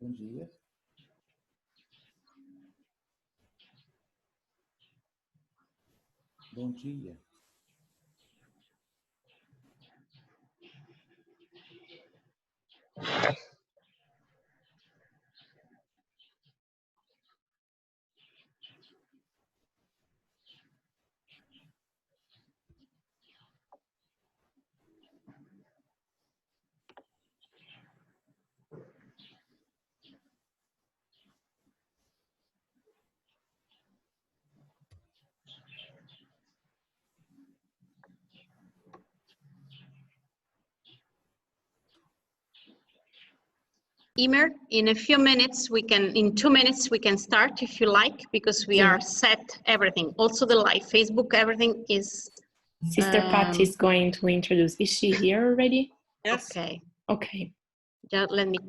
Bom dia. Bom dia. Emer, in a few minutes, in 2 minutes, we can start if you like, because we are set everything. Also the live Facebook, everything is. Sister Pat is going to introduce. Is she here already? Yes. Okay. Okay. Just let me.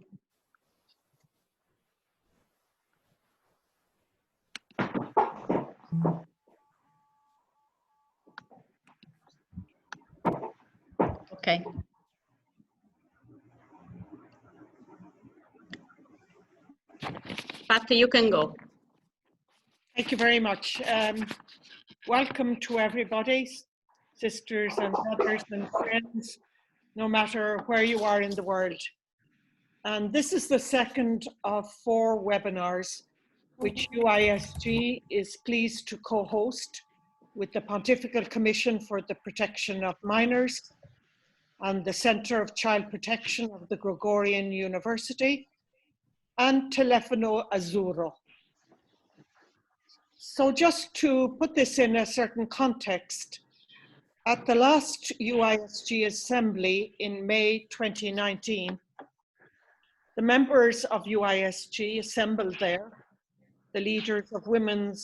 Okay. Pat, you can go. Thank you very much. Welcome to everybody, sisters and brothers and friends, no matter where you are in the world. And this is the second of 4 webinars which UISG is pleased to co-host with the Pontifical Commission for the Protection of Minors and the Centre of Child Protection of the Gregorian University and Telefono Azzurro. So just to put this in a certain context, at the last UISG Assembly in May 2019, the members of UISG assembled there, the leaders of women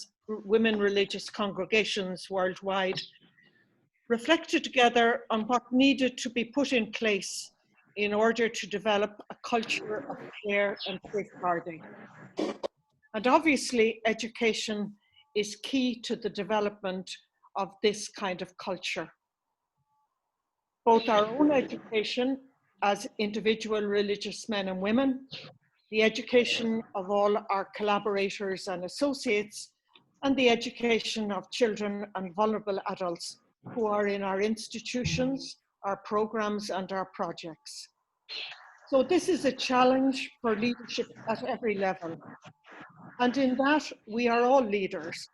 religious congregations worldwide, reflected together on what needed to be put in place in order to develop a culture of care and safeguarding. And obviously, education is key to the development of this kind of culture. Both our own education as individual religious men and women, the education of all our collaborators and associates, and the education of children and vulnerable adults who are in our institutions, our programs, and our projects. So this is a challenge for leadership at every level. And in that, we are all leaders,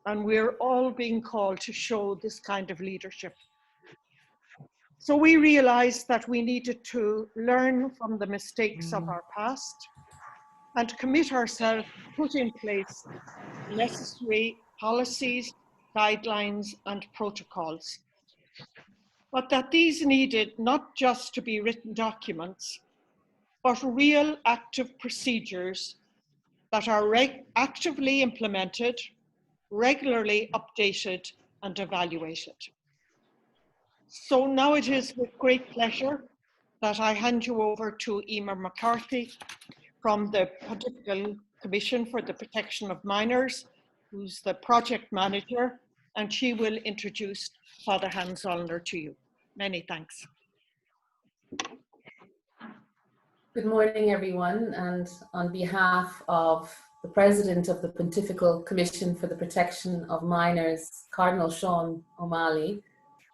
and we're all being called to show this kind of leadership. So we realized that we needed to learn from the mistakes of our past and commit ourselves to put in place necessary policies, guidelines, and protocols. But that these needed not just to be written documents, but real active procedures that are actively implemented, regularly updated, and evaluated. So now it is with great pleasure that I hand you over to Emer McCarthy from the Pontifical Commission for the Protection of Minors, who's the project manager, and she will introduce Father Hans Zollner to you. Many thanks. Good morning, everyone, and on behalf of the President of the Pontifical Commission for the Protection of Minors, Cardinal Sean O'Malley,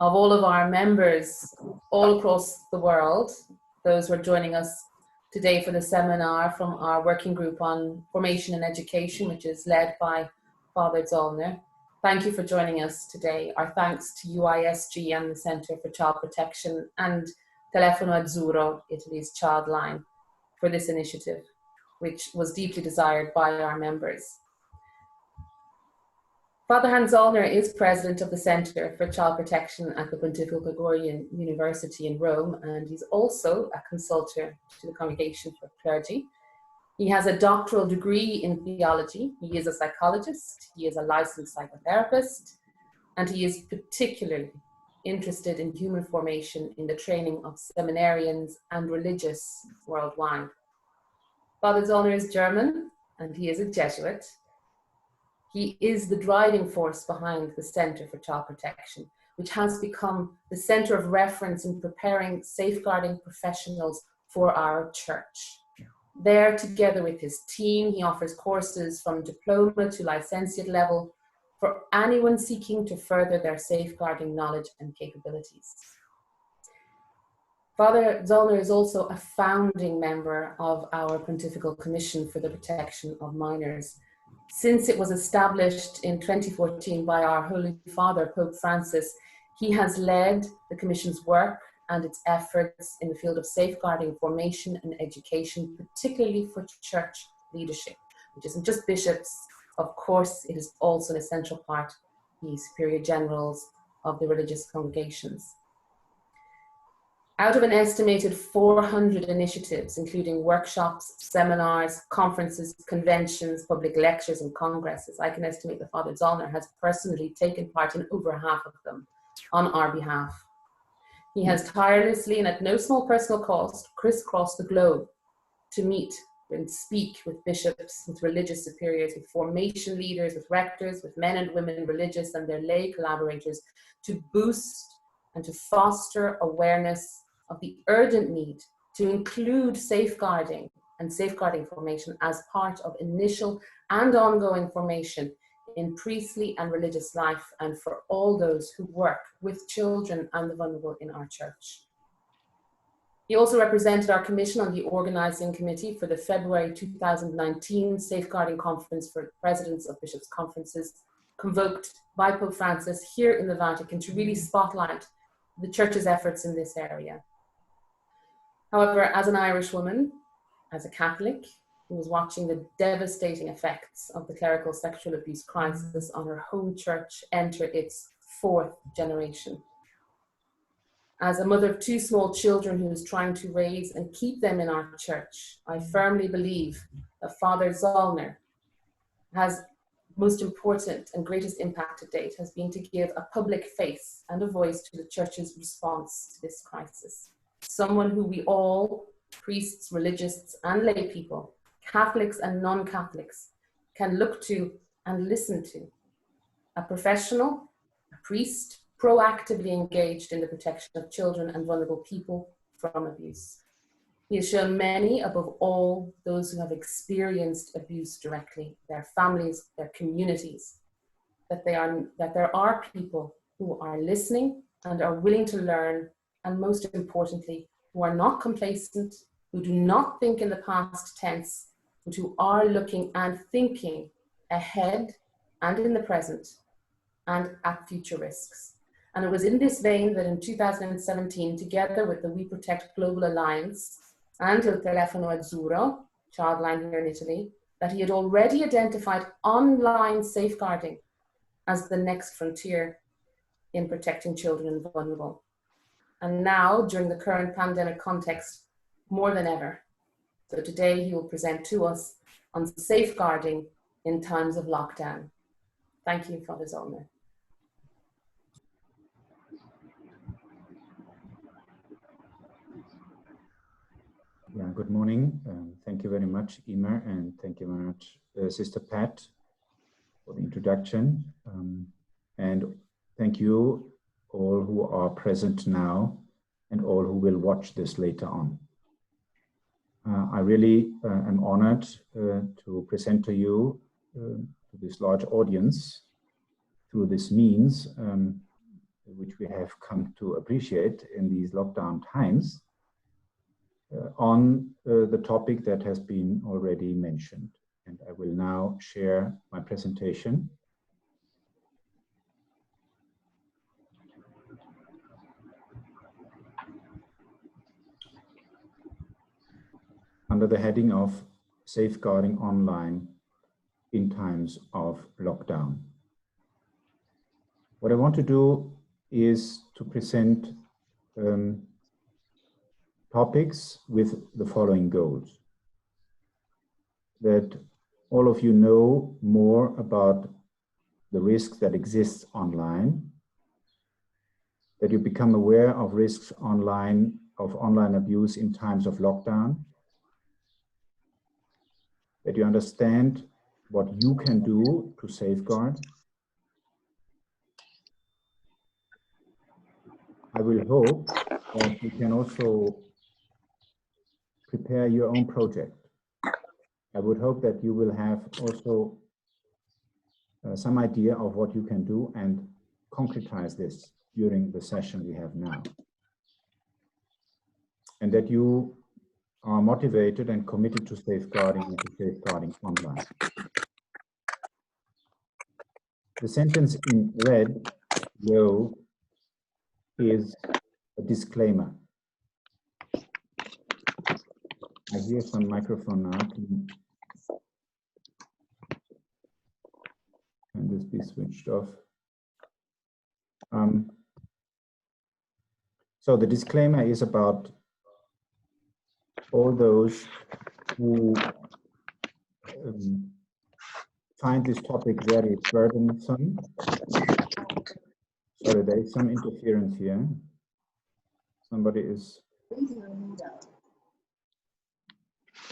of all of our members all across the world, those who are joining us today for the seminar from our working group on formation and education, which is led by Father Zollner. Thank you for joining us today. Our thanks to UISG and the Centre for Child Protection and Telefono Azzurro, Italy's child line, for this initiative, which was deeply desired by our members. Father Hans Zollner is president of the Centre for Child Protection at the Pontifical Gregorian University in Rome, and he's also a consultor to the Congregation for Clergy. He has a doctoral degree in theology. He is a psychologist, he is a licensed psychotherapist, and he is particularly interested in human formation in the training of seminarians and religious worldwide. Father Zollner is German, and he is a Jesuit. He is the driving force behind the Centre for Child Protection, which has become the centre of reference in preparing safeguarding professionals for our church. There, together with his team, he offers courses from diploma to licentiate level for anyone seeking to further their safeguarding knowledge and capabilities. Father Zollner is also a founding member of our Pontifical Commission for the Protection of Minors. Since it was established in 2014 by our Holy Father, Pope Francis, he has led the Commission's work and its efforts in the field of safeguarding formation and education, particularly for church leadership, which isn't just bishops. Of course, it is also an essential part, the superior generals of the religious congregations. Out of an estimated 400 initiatives, including workshops, seminars, conferences, conventions, public lectures, and congresses, I can estimate that Father Zollner has personally taken part in over half of them on our behalf. He has tirelessly and at no small personal cost crisscrossed the globe to meet and speak with bishops, with religious superiors, with formation leaders, with rectors, with men and women religious and their lay collaborators to boost and to foster awareness of the urgent need to include safeguarding and safeguarding formation as part of initial and ongoing formation in priestly and religious life and for all those who work with children and the vulnerable in our church. He also represented our commission on the organizing committee for the February 2019 Safeguarding Conference for Presidents of Bishops' Conferences, convoked by Pope Francis here in the Vatican to really spotlight the church's efforts in this area. However, as an Irish woman, as a Catholic, who was watching the devastating effects of the clerical sexual abuse crisis on her home church enter its 4th generation. As a mother of 2 small children who is trying to raise and keep them in our church, I firmly believe that Father Zollner has most important and greatest impact to date has been to give a public face and a voice to the church's response to this crisis. Someone who we all, priests, religious and lay people, Catholics and non-Catholics, can look to and listen to. A professional, a priest, proactively engaged in the protection of children and vulnerable people from abuse. He has shown many, above all, those who have experienced abuse directly, their families, their communities, that there are people who are listening and are willing to learn, and most importantly, who are not complacent, who do not think in the past tense, but who are looking and thinking ahead and in the present and at future risks. And it was in this vein that in 2017, together with the We Protect Global Alliance and Il Telefono Azzurro, Childline here in Italy, that he had already identified online safeguarding as the next frontier in protecting children and vulnerable. And now, during the current pandemic context, more than ever. So today he will present to us on safeguarding in times of lockdown. Thank you, Father Zollner. Yeah, good morning. Thank you very much, Emer, and thank you very much, Sister Pat, for the introduction. And thank you all who are present now and all who will watch this later on. I really am honored to present to you, to this large audience, through this means, which we have come to appreciate in these lockdown times, on the topic that has been already mentioned. And I will now share my presentation. Under the heading of Safeguarding Online in Times of Lockdown. What I want to do is to present topics with the following goals. That all of you know more about the risks that exist online, that you become aware of risks online, of online abuse in times of lockdown, that you understand what you can do to safeguard. I will hope that you can also prepare your own project I would hope that you will have also some idea of what you can do and concretize this during the session we have now. And that you are motivated and committed to safeguarding online. The sentence in red below is a disclaimer. I hear some microphone now. Can this be switched off? So the disclaimer is about all those who find this topic very burdensome. Sorry, there is some interference here. Somebody is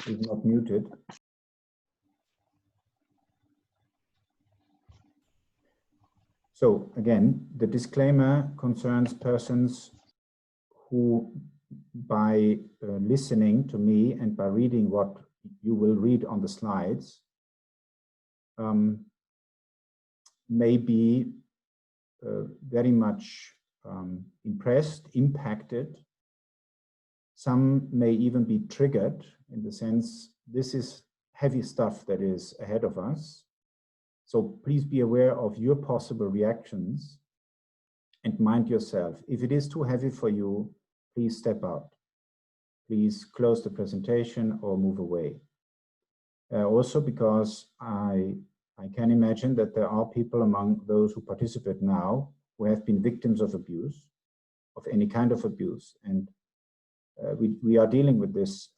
not muted. So again, the disclaimer concerns persons who, by listening to me and by reading what you will read on the slides, may be very much impressed, impacted. Some may even be triggered in the sense this is heavy stuff that is ahead of us. So please be aware of your possible reactions and mind yourself. If it is too heavy for you, please step out. Please close the presentation or move away. Also because I can imagine that there are people among those who participate now who have been victims of abuse, of any kind of abuse. And we are dealing with this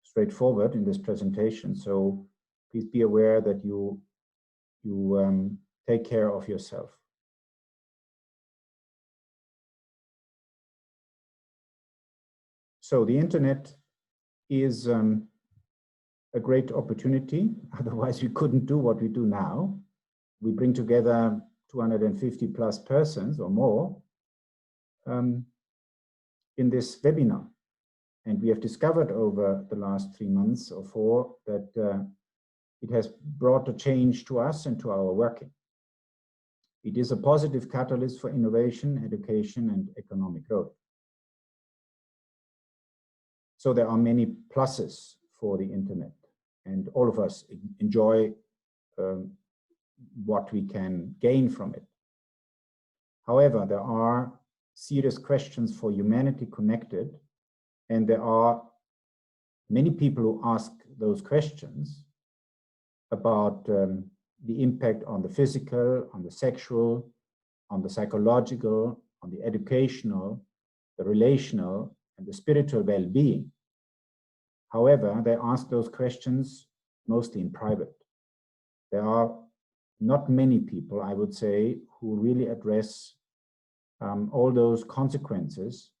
straightforward in this presentation. So please be aware that you take care of yourself. So the internet is a great opportunity. Otherwise, we couldn't do what we do now. We bring together 250 plus persons or more in this webinar. And we have discovered over the last 3 months or 4 that it has brought a change to us and to our working. It is a positive catalyst for innovation, education, and economic growth. So there are many pluses for the internet, and all of us enjoy what we can gain from it. However, there are serious questions for humanity connected, and there are many people who ask those questions about the impact on the physical, on the sexual, on the psychological, on the educational, the relational, and the spiritual well-being. However, they ask those questions mostly in private. There are not many people, I would say, who really address all those consequences.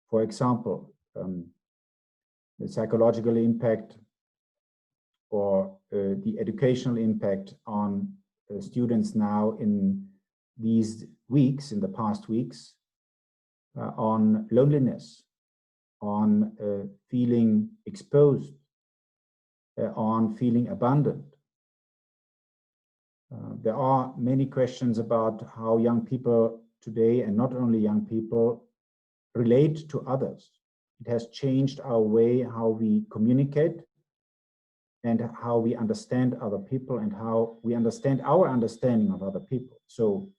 For example, the psychological impact or the educational impact on students now in these weeks, in the past weeks, on loneliness, on feeling exposed, on feeling abandoned. There are many questions about how young people today, and not only young people, relate to others. It has changed our way how we communicate and how we understand other people and how we understand our understanding of other people. So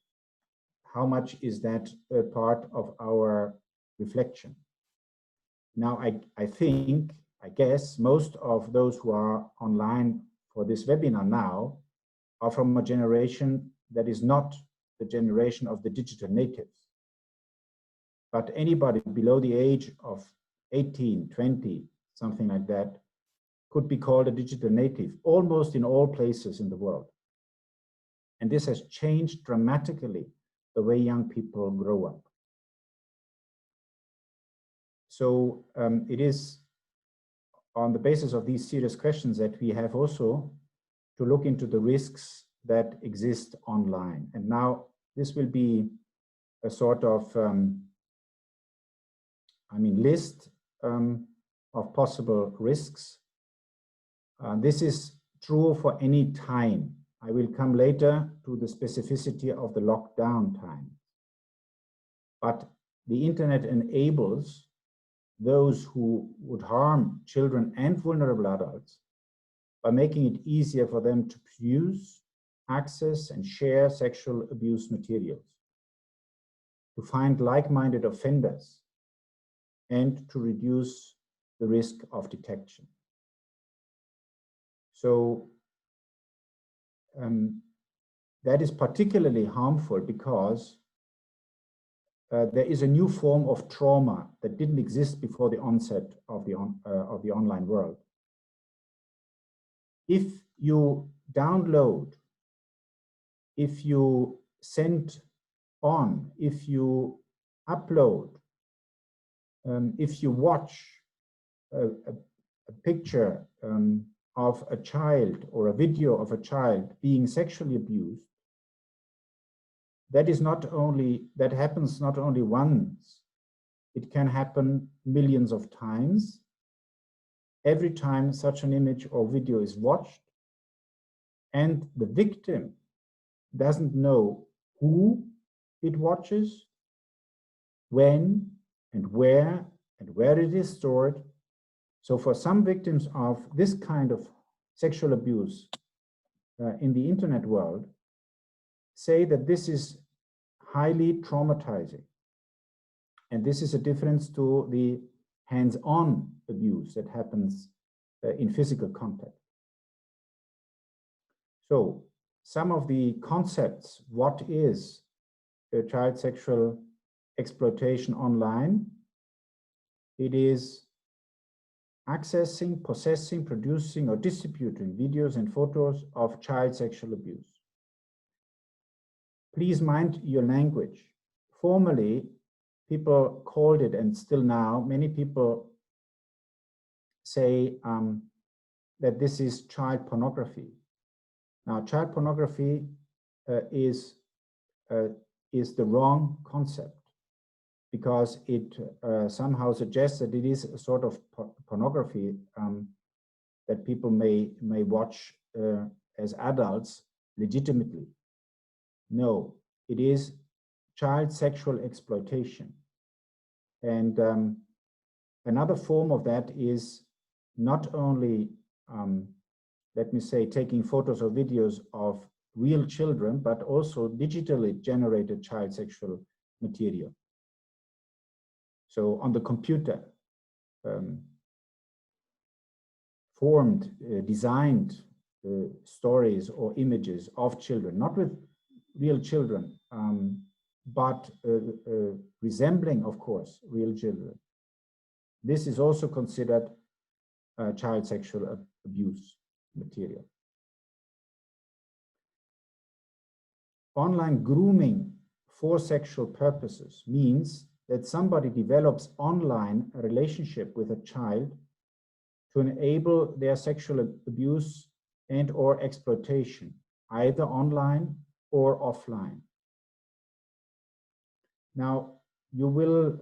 how much is that a part of our reflection? Now, I guess most of those who are online for this webinar now are from a generation that is not the generation of the digital natives. But anybody below the age of 18, 20, something like that, could be called a digital native, almost in all places in the world. And this has changed dramatically the way young people grow up. So it is on the basis of these serious questions that we have also to look into the risks that exist online. And now this will be a sort of, list of possible risks. This is true for any time. I will come later to the specificity of the lockdown time. But the internet enables those who would harm children and vulnerable adults by making it easier for them to produce, access, and share sexual abuse materials, to find like-minded offenders, and to reduce the risk of detection. So that is particularly harmful because there is a new form of trauma that didn't exist before the onset of the online world. If you download, if you send on, if you upload, if you watch a picture of a child or a video of a child being sexually abused, that happens not only once, it can happen millions of times. Every time such an image or video is watched, and the victim doesn't know who it watches, when and where it is stored. So for some victims of this kind of sexual abuse in the internet world, say that this is highly traumatizing. And this is a difference to the hands-on abuse that happens in physical contact. So some of the concepts, what is child sexual exploitation online? It is accessing, possessing, producing, or distributing videos and photos of child sexual abuse. Please mind your language. Formerly, people called it, and still now, many people say that this is child pornography. Now, child pornography is the wrong concept, because it somehow suggests that it is a sort of pornography that people may watch as adults legitimately. No, it is child sexual exploitation. And another form of that is not only, let me say, taking photos or videos of real children, but also digitally generated child sexual material. So on the computer, formed, designed stories or images of children, not with real children, but resembling, of course, real children. This is also considered child sexual abuse material. Online grooming for sexual purposes means that somebody develops online a relationship with a child to enable their sexual abuse and or exploitation, either online or offline. Now, you will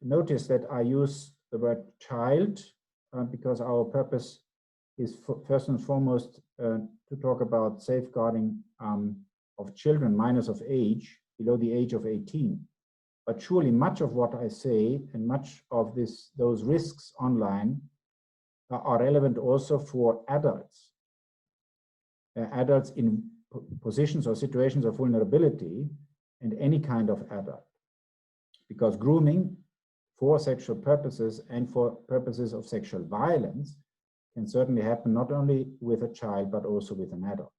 notice that I use the word child because our purpose is first and foremost to talk about safeguarding of children, minors of age, below the age of 18. But surely much of what I say and much of those risks online are relevant also for adults. Adults in positions or situations of vulnerability, and any kind of adult. Because grooming for sexual purposes and for purposes of sexual violence can certainly happen not only with a child, but also with an adult.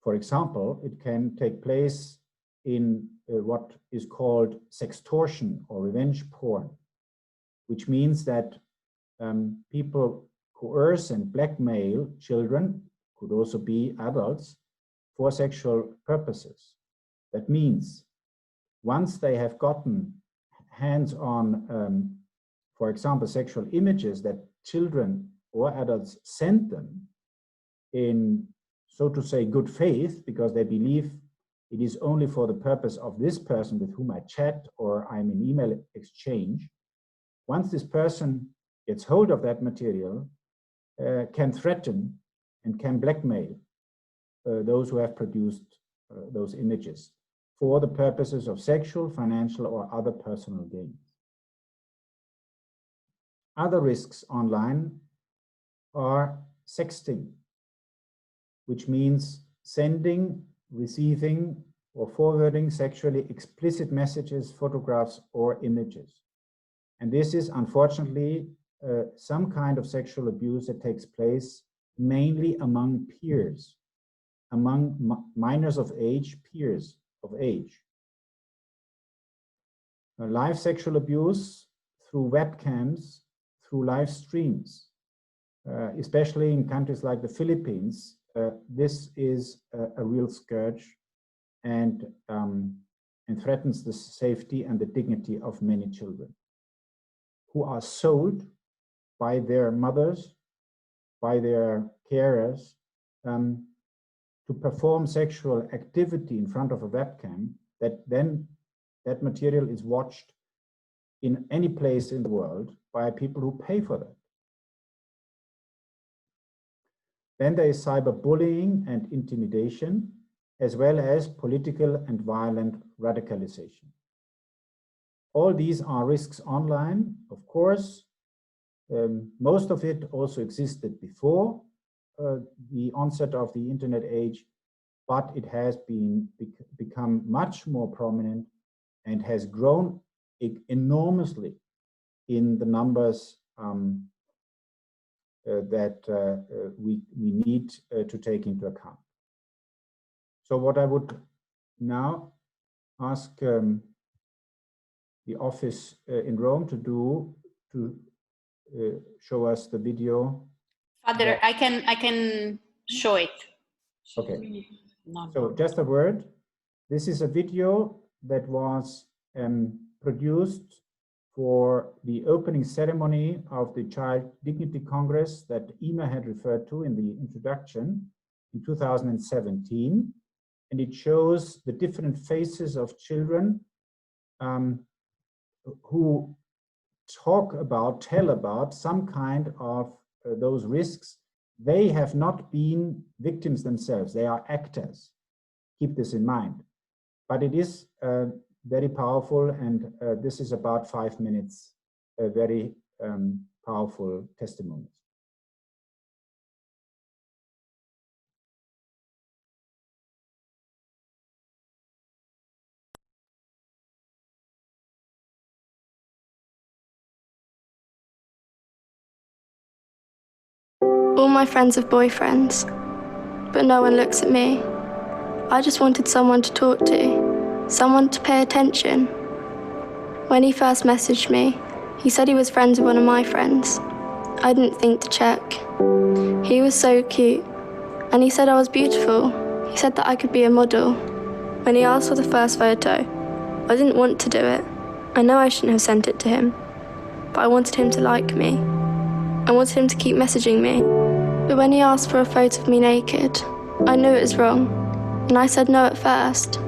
For example, it can take place in what is called sextortion or revenge porn, which means that people coerce and blackmail children, could also be adults, for sexual purposes. That means once they have gotten hands on, for example, sexual images that children or adults send them in, so to say, good faith, because they believe it is only for the purpose of this person with whom I chat or I'm in email exchange. Once this person gets hold of that material can threaten and can blackmail those who have produced those images for the purposes of sexual, financial, or other personal gains. Other risks online are sexting, which means sending, receiving, or forwarding sexually explicit messages, photographs, or images. And this is unfortunately some kind of sexual abuse that takes place mainly among peers, among minors of age, peers of age. Live sexual abuse through webcams, through live streams, especially in countries like the Philippines, this is a real scourge and threatens the safety and the dignity of many children who are sold by their mothers, by their carers, to perform sexual activity in front of a webcam, that material is watched in any place in the world by people who pay for that. Then there is cyberbullying and intimidation, as well as political and violent radicalization. All these are risks online, of course. Most of it also existed before the onset of the internet age, but it has become much more prominent and has grown enormously in the numbers that we need to take into account. So what I would now ask the office in Rome to do to show us the video. Father, I can show it. Okay. So just a word. This is a video that was produced for the opening ceremony of the Child Dignity Congress that Ima had referred to in the introduction in 2017. And it shows the different faces of children who tell about some kind of those risks. They have not been victims themselves. They are actors. Keep this in mind. But it is very powerful, and this is about 5 minutes, very powerful testimonies. All my friends have boyfriends, but no one looks at me. I just wanted someone to talk to, someone to pay attention. When he first messaged me, he said he was friends with one of my friends. I didn't think to check. He was so cute, and he said I was beautiful. He said that I could be a model. When he asked for the first photo, I didn't want to do it. I know I shouldn't have sent it to him, but I wanted him to like me. I wanted him to keep messaging me. But when he asked for a photo of me naked, I knew it was wrong, and I said no at first.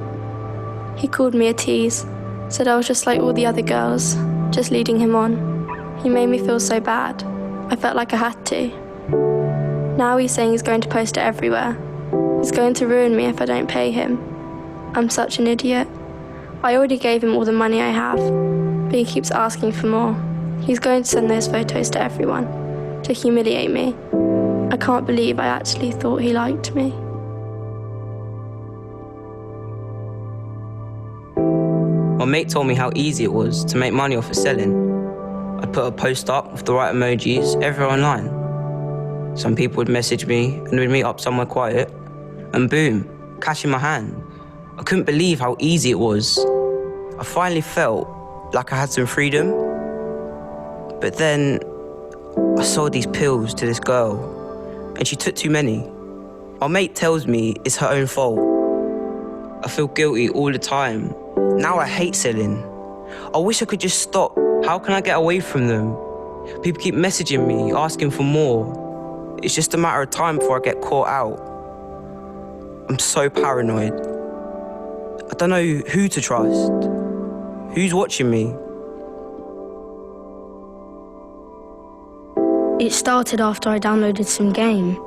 He called me a tease, said I was just like all the other girls, just leading him on. He made me feel so bad. I felt like I had to. Now he's saying he's going to post it everywhere. He's going to ruin me if I don't pay him. I'm such an idiot. I already gave him all the money I have, but he keeps asking for more. He's going to send those photos to everyone, to humiliate me. I can't believe I actually thought he liked me. My mate told me how easy it was to make money off of selling. I'd put a post up with the right emojis everywhere online. Some people would message me and we'd meet up somewhere quiet, and boom, cash in my hand. I couldn't believe how easy it was. I finally felt like I had some freedom. But then I sold these pills to this girl, and she took too many. My mate tells me it's her own fault. I feel guilty all the time. Now I hate selling. I wish I could just stop. How can I get away from them? People keep messaging me, asking for more. It's just a matter of time before I get caught out. I'm so paranoid. I don't know who to trust. Who's watching me? It started after I downloaded some game.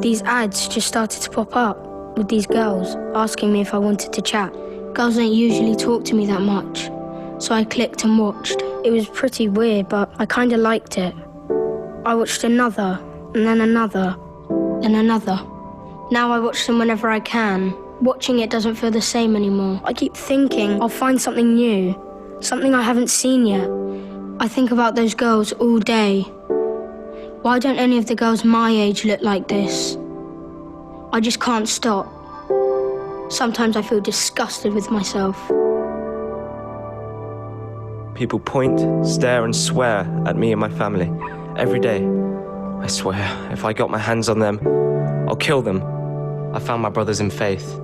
These ads just started to pop up with these girls asking me if I wanted to chat. Girls don't usually talk to me that much, so I clicked and watched. It was pretty weird, but I kind of liked it. I watched another, and then another, then another. Now I watch them whenever I can. Watching it doesn't feel the same anymore. I keep thinking I'll find something new, something I haven't seen yet. I think about those girls all day. Why don't any of the girls my age look like this? I just can't stop. Sometimes I feel disgusted with myself. People point, stare and swear at me and my family every day. I swear, if I got my hands on them, I'll kill them. I found my brothers in faith,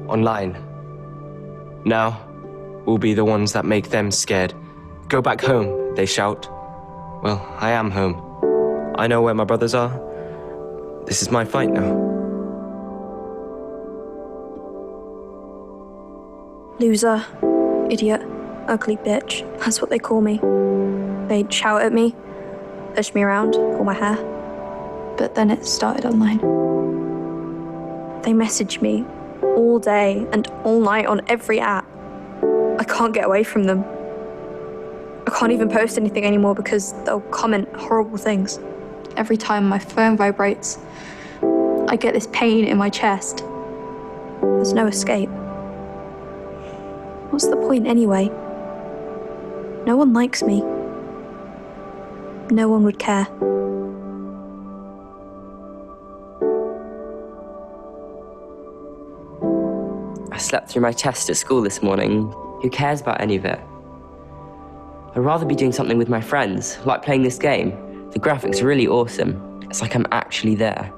online. Now, we'll be the ones that make them scared. Go back home, they shout. Well, I am home. I know where my brothers are. This is my fight now. Loser, idiot, ugly bitch. That's what they call me. They'd shout at me, push me around, pull my hair. But then it started online. They message me all day and all night on every app. I can't get away from them. I can't even post anything anymore because they'll comment horrible things. Every time my phone vibrates, I get this pain in my chest. There's no escape. What's the point anyway? No one likes me. No one would care. I slept through my test at school this morning. Who cares about any of it? I'd rather be doing something with my friends, like playing this game. The graphics are really awesome. It's like I'm actually there.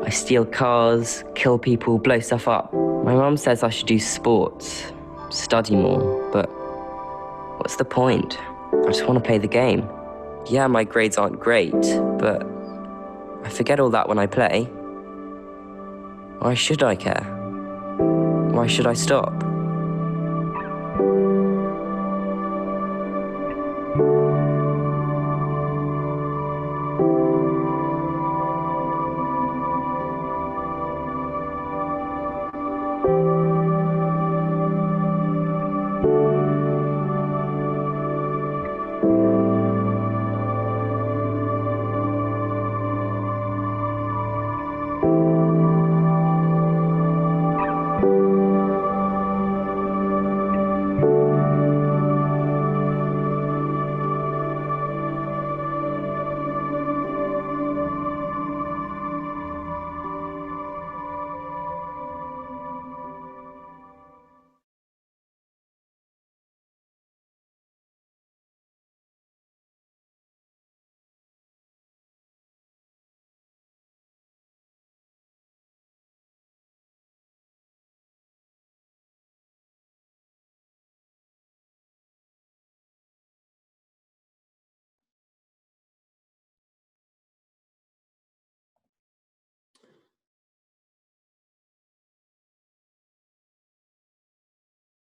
I steal cars, kill people, blow stuff up. My mum says I should do sports, study more, but what's the point? I just want to play the game. Yeah, my grades aren't great, but I forget all that when I play. Why should I care? Why should I stop?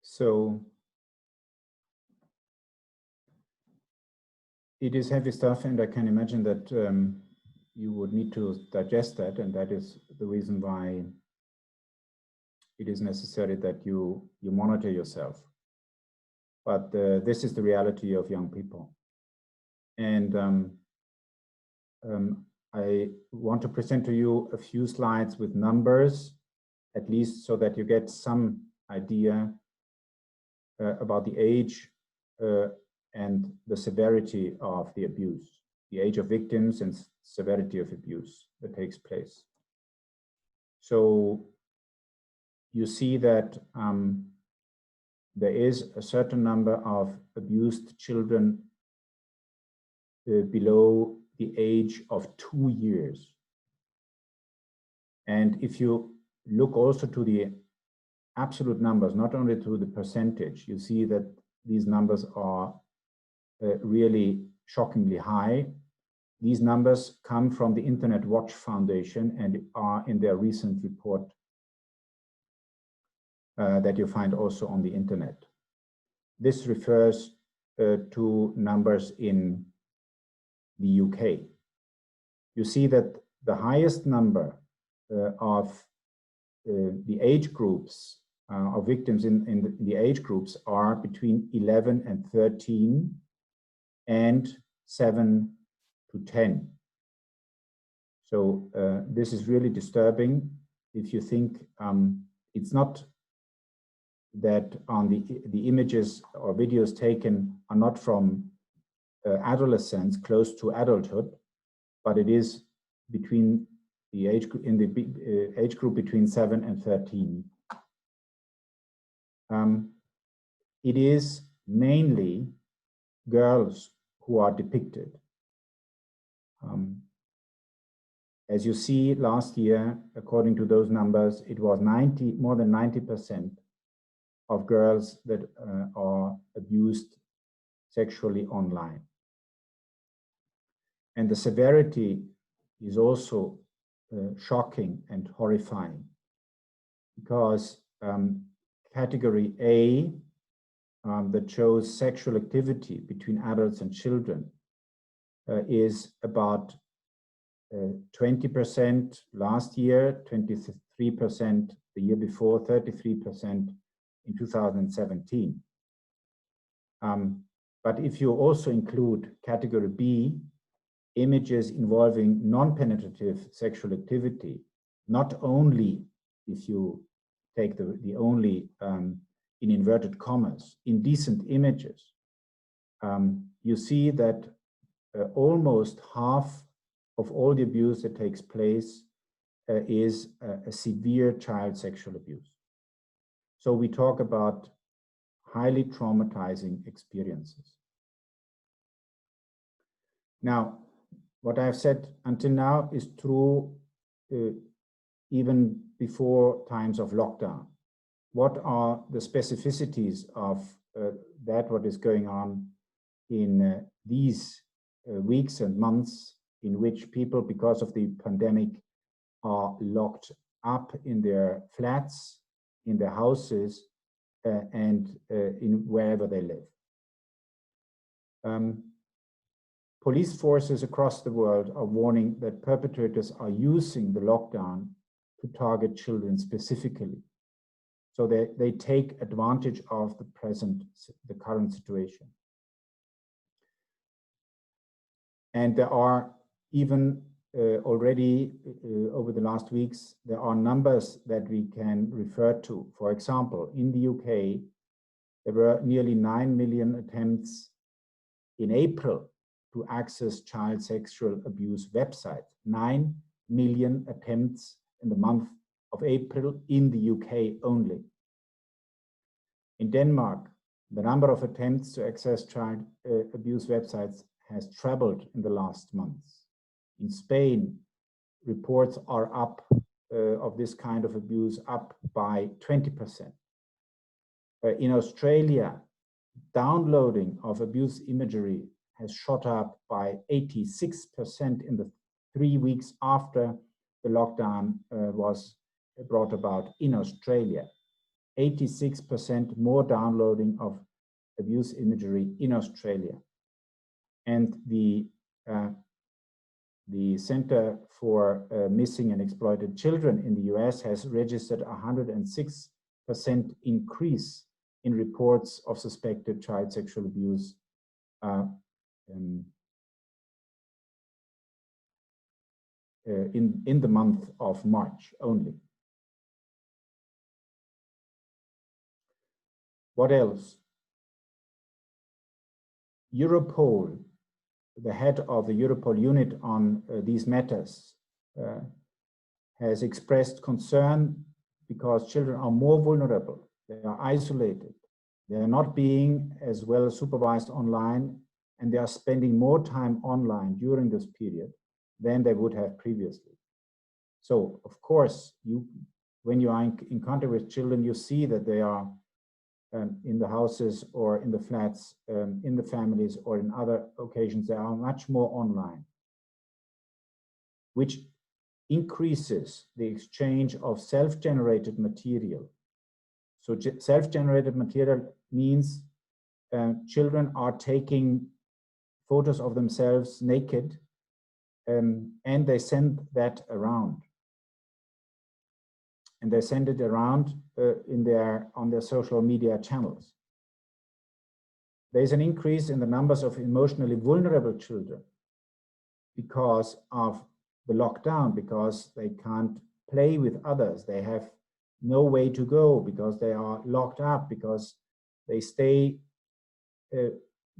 So it is heavy stuff, and I can imagine that you would need to digest that, and that is the reason why it is necessary that you monitor yourself. But this is the reality of young people. And I want to present to you a few slides with numbers, at least so that you get some idea about the age and the severity of the abuse, the age of victims and severity of abuse that takes place. So you see that there is a certain number of abused children below the age of 2 years. And if you look also to the absolute numbers, not only to the percentage, you see that these numbers are really shockingly high. These numbers come from the Internet Watch Foundation and are in their recent report that you find also on the internet. This refers to numbers in the UK. you see that the highest number of the age groups of victims in the age groups are between 11 and 13 and 7 to 10. So this is really disturbing. If you think it's not that on the images or videos taken are not from adolescents close to adulthood, but it is between the age age group between 7 and 13. It is mainly girls who are depicted. As you see, last year, according to those numbers, it was more than 90% of girls that are abused sexually online. And the severity is also shocking and horrifying, because category A, that shows sexual activity between adults and children, is about 20% last year, 23% the year before, 33% in 2017. But if you also include category B, images involving non-penetrative sexual activity, not only if you take the only, in inverted commas, indecent images, you see that almost half of all the abuse that takes place is a severe child sexual abuse. So we talk about highly traumatizing experiences. Now, what I've said until now is true even before times of lockdown. What are the specificities of what is going on in these weeks and months in which people, because of the pandemic, are locked up in their flats, in their houses, and in wherever they live? Police forces across the world are warning that perpetrators are using the lockdown to target children specifically. So they take advantage of the current situation. And there are even already over the last weeks, there are numbers that we can refer to. For example, in the UK, there were nearly 9 million attempts in April to access child sexual abuse websites. 9 million attempts in the month of April in the UK only. In Denmark, the number of attempts to access child abuse websites has trebled in the last months. In Spain, reports are up of this kind of abuse up by 20%. In Australia, downloading of abuse imagery has shot up by 86% in the 3 weeks after the lockdown was brought about in Australia. 86% more downloading of abuse imagery in Australia. And the Center for Missing and Exploited Children in the US has registered a 106% increase in reports of suspected child sexual abuse in the month of March only. What else? Europol, the head of the Europol unit on these matters, has expressed concern because children are more vulnerable. They are isolated. They are not being as well supervised online, and they are spending more time online during this period than they would have previously. So, of course, when you are in contact with children, you see that they are in the houses or in the flats, in the families, or in other occasions, they are much more online, which increases the exchange of self-generated material. So self-generated material means children are taking photos of themselves naked and they send that around. And they send it around on their social media channels. There's an increase in the numbers of emotionally vulnerable children because of the lockdown, because they can't play with others. They have no way to go because they are locked up, because they stay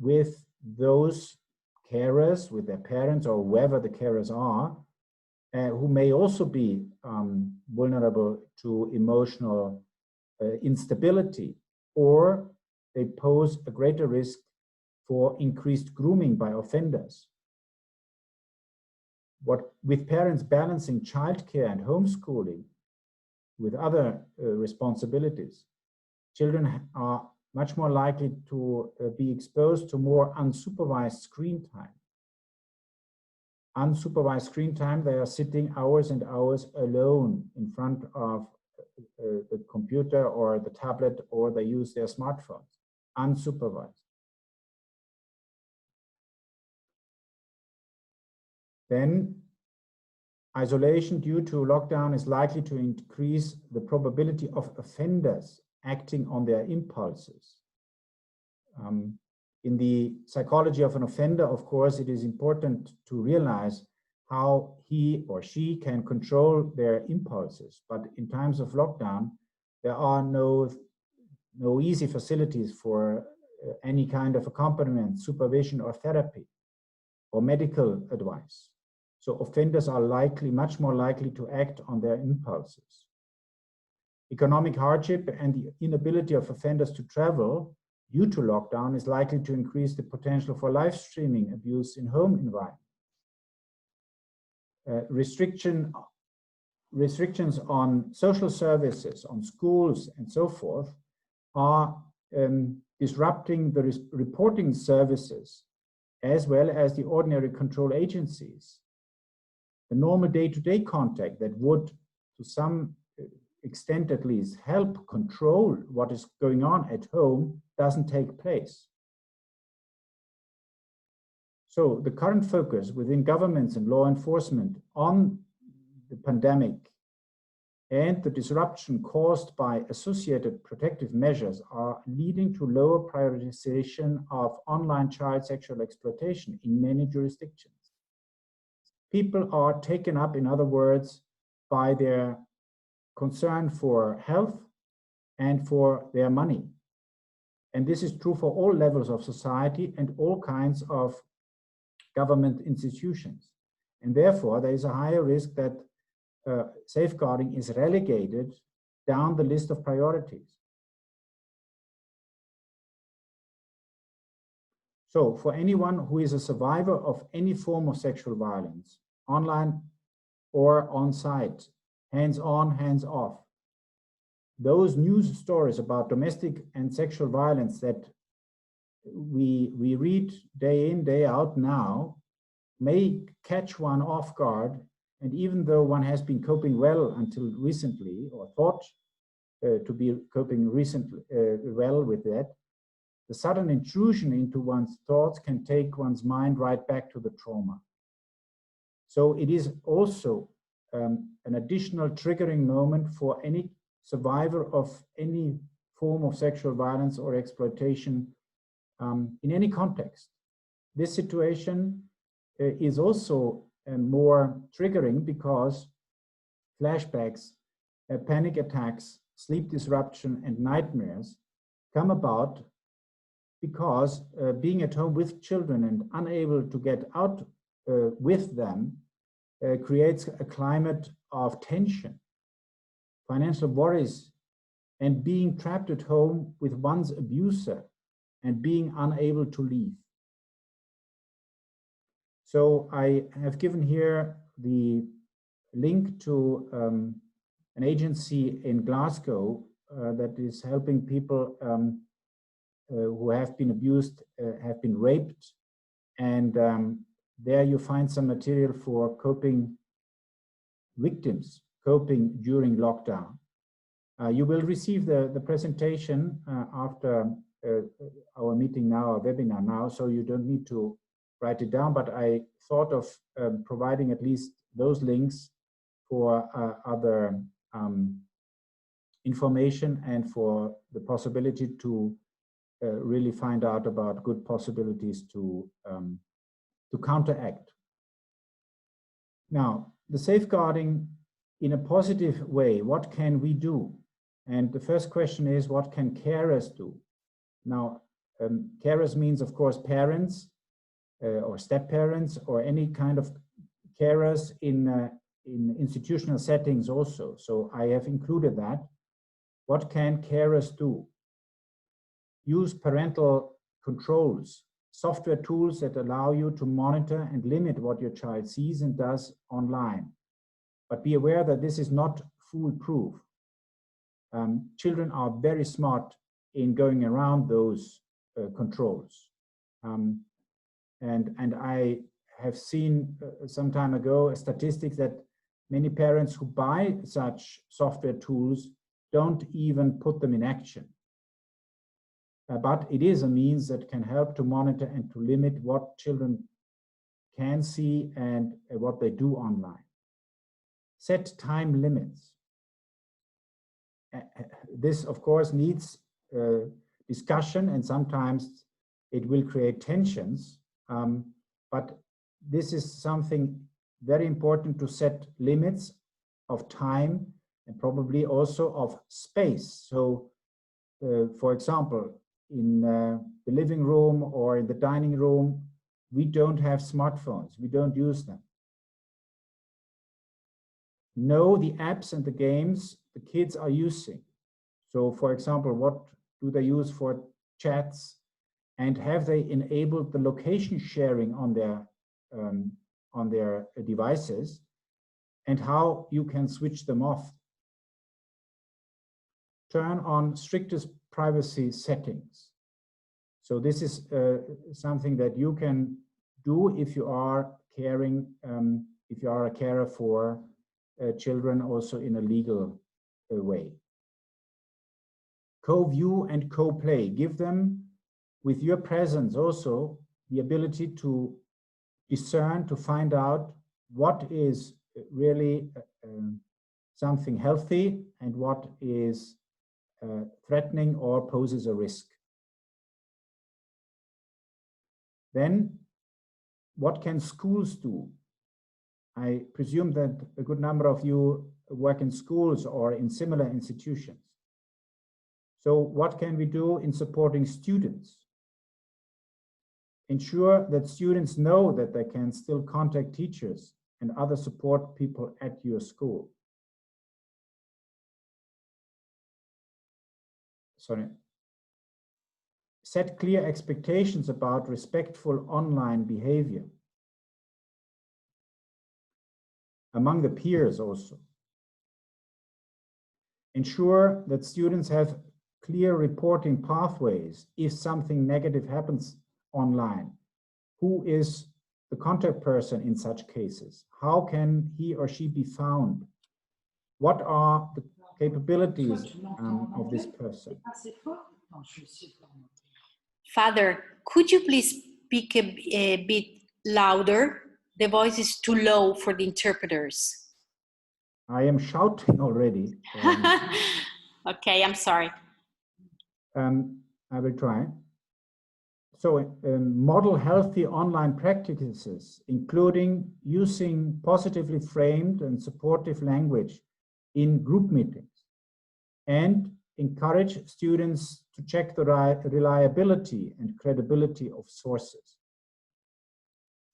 with those carers, with their parents or whoever the carers are, who may also be vulnerable to emotional instability, or they pose a greater risk for increased grooming by offenders. With parents balancing childcare and homeschooling with other responsibilities, children are much more likely to be exposed to more unsupervised screen time. Unsupervised screen time, they are sitting hours and hours alone in front of the computer or the tablet, or they use their smartphones, unsupervised. Then isolation due to lockdown is likely to increase the probability of offenders acting on their impulses. In the psychology of an offender, of course, it is important to realize how he or she can control their impulses. But in times of lockdown, there are no easy facilities for any kind of accompaniment, supervision, or therapy, or medical advice. So offenders are much more likely to act on their impulses. Economic hardship and the inability of offenders to travel due to lockdown is likely to increase the potential for live streaming abuse in home environment. Restrictions on social services, on schools, and so forth are disrupting the reporting services as well as the ordinary control agencies. The normal day-to-day contact that would, to some extent at least, help control what is going on at home doesn't take place. So the current focus within governments and law enforcement on the pandemic and the disruption caused by associated protective measures are leading to lower prioritization of online child sexual exploitation in many jurisdictions. People are taken up, in other words, by their concern for health and for their money. And this is true for all levels of society and all kinds of government institutions. And therefore, there is a higher risk that safeguarding is relegated down the list of priorities. So for anyone who is a survivor of any form of sexual violence, online or on-site, hands-on, hands-off, those news stories about domestic and sexual violence that we read day in, day out now may catch one off guard. And even though one has been coping well until recently, or thought to be coping recently well with that, the sudden intrusion into one's thoughts can take one's mind right back to the trauma. So it is also an additional triggering moment for any survivor of any form of sexual violence or exploitation in any context. This situation is also more triggering because flashbacks, panic attacks, sleep disruption, and nightmares come about because being at home with children and unable to get out with them creates a climate of tension, financial worries, and being trapped at home with one's abuser and being unable to leave. So I have given here the link to an agency in Glasgow that is helping people who have been abused, have been raped, and there you find some material for coping victims, coping during lockdown. You will receive the presentation after our meeting now, our webinar now, so you don't need to write it down, but I thought of providing at least those links for other information and for the possibility to really find out about good possibilities to counteract. Now, the safeguarding in a positive way, what can we do? And the first question is, what can carers do? Now, carers means, of course, parents or step-parents or any kind of carers in institutional settings also. So I have included that. What can carers do? Use parental controls, software tools that allow you to monitor and limit what your child sees and does online. But be aware that this is not foolproof. Children are very smart in going around those controls. And I have seen some time ago a statistic that many parents who buy such software tools don't even put them in action. But it is a means that can help to monitor and to limit what children can see and what they do online. Set time limits. This, of course, needs discussion, and sometimes it will create tensions. But this is something very important, to set limits of time and probably also of space. So, for example, in the living room or in the dining room, we don't have smartphones, we don't use them. Know the apps and the games the kids are using. So, for example, what do they use for chats, and have they enabled the location sharing on their devices, and how you can switch them off. Turn on strictest privacy settings. So this is something that you can do if you are caring, if you are a carer for children also in a legal way. Co-view and co-play. Give them, with your presence also, the ability to discern, to find out what is really something healthy and what is threatening or poses a risk. Then, what can schools do? I presume that a good number of you work in schools or in similar institutions. So what can we do in supporting students? Ensure that students know that they can still contact teachers and other support people at your school. Sorry. Set clear expectations about respectful online behavior. Among the peers also. Ensure that students have clear reporting pathways if something negative happens online. Who is the contact person in such cases? How can he or she be found? What are the capabilities of this person? Father, could you please speak a bit louder? The voice is too low for the interpreters. I am shouting already. Okay, I'm sorry. I will try. So model healthy online practices, including using positively framed and supportive language in group meetings, and encourage students to check the reliability and credibility of sources.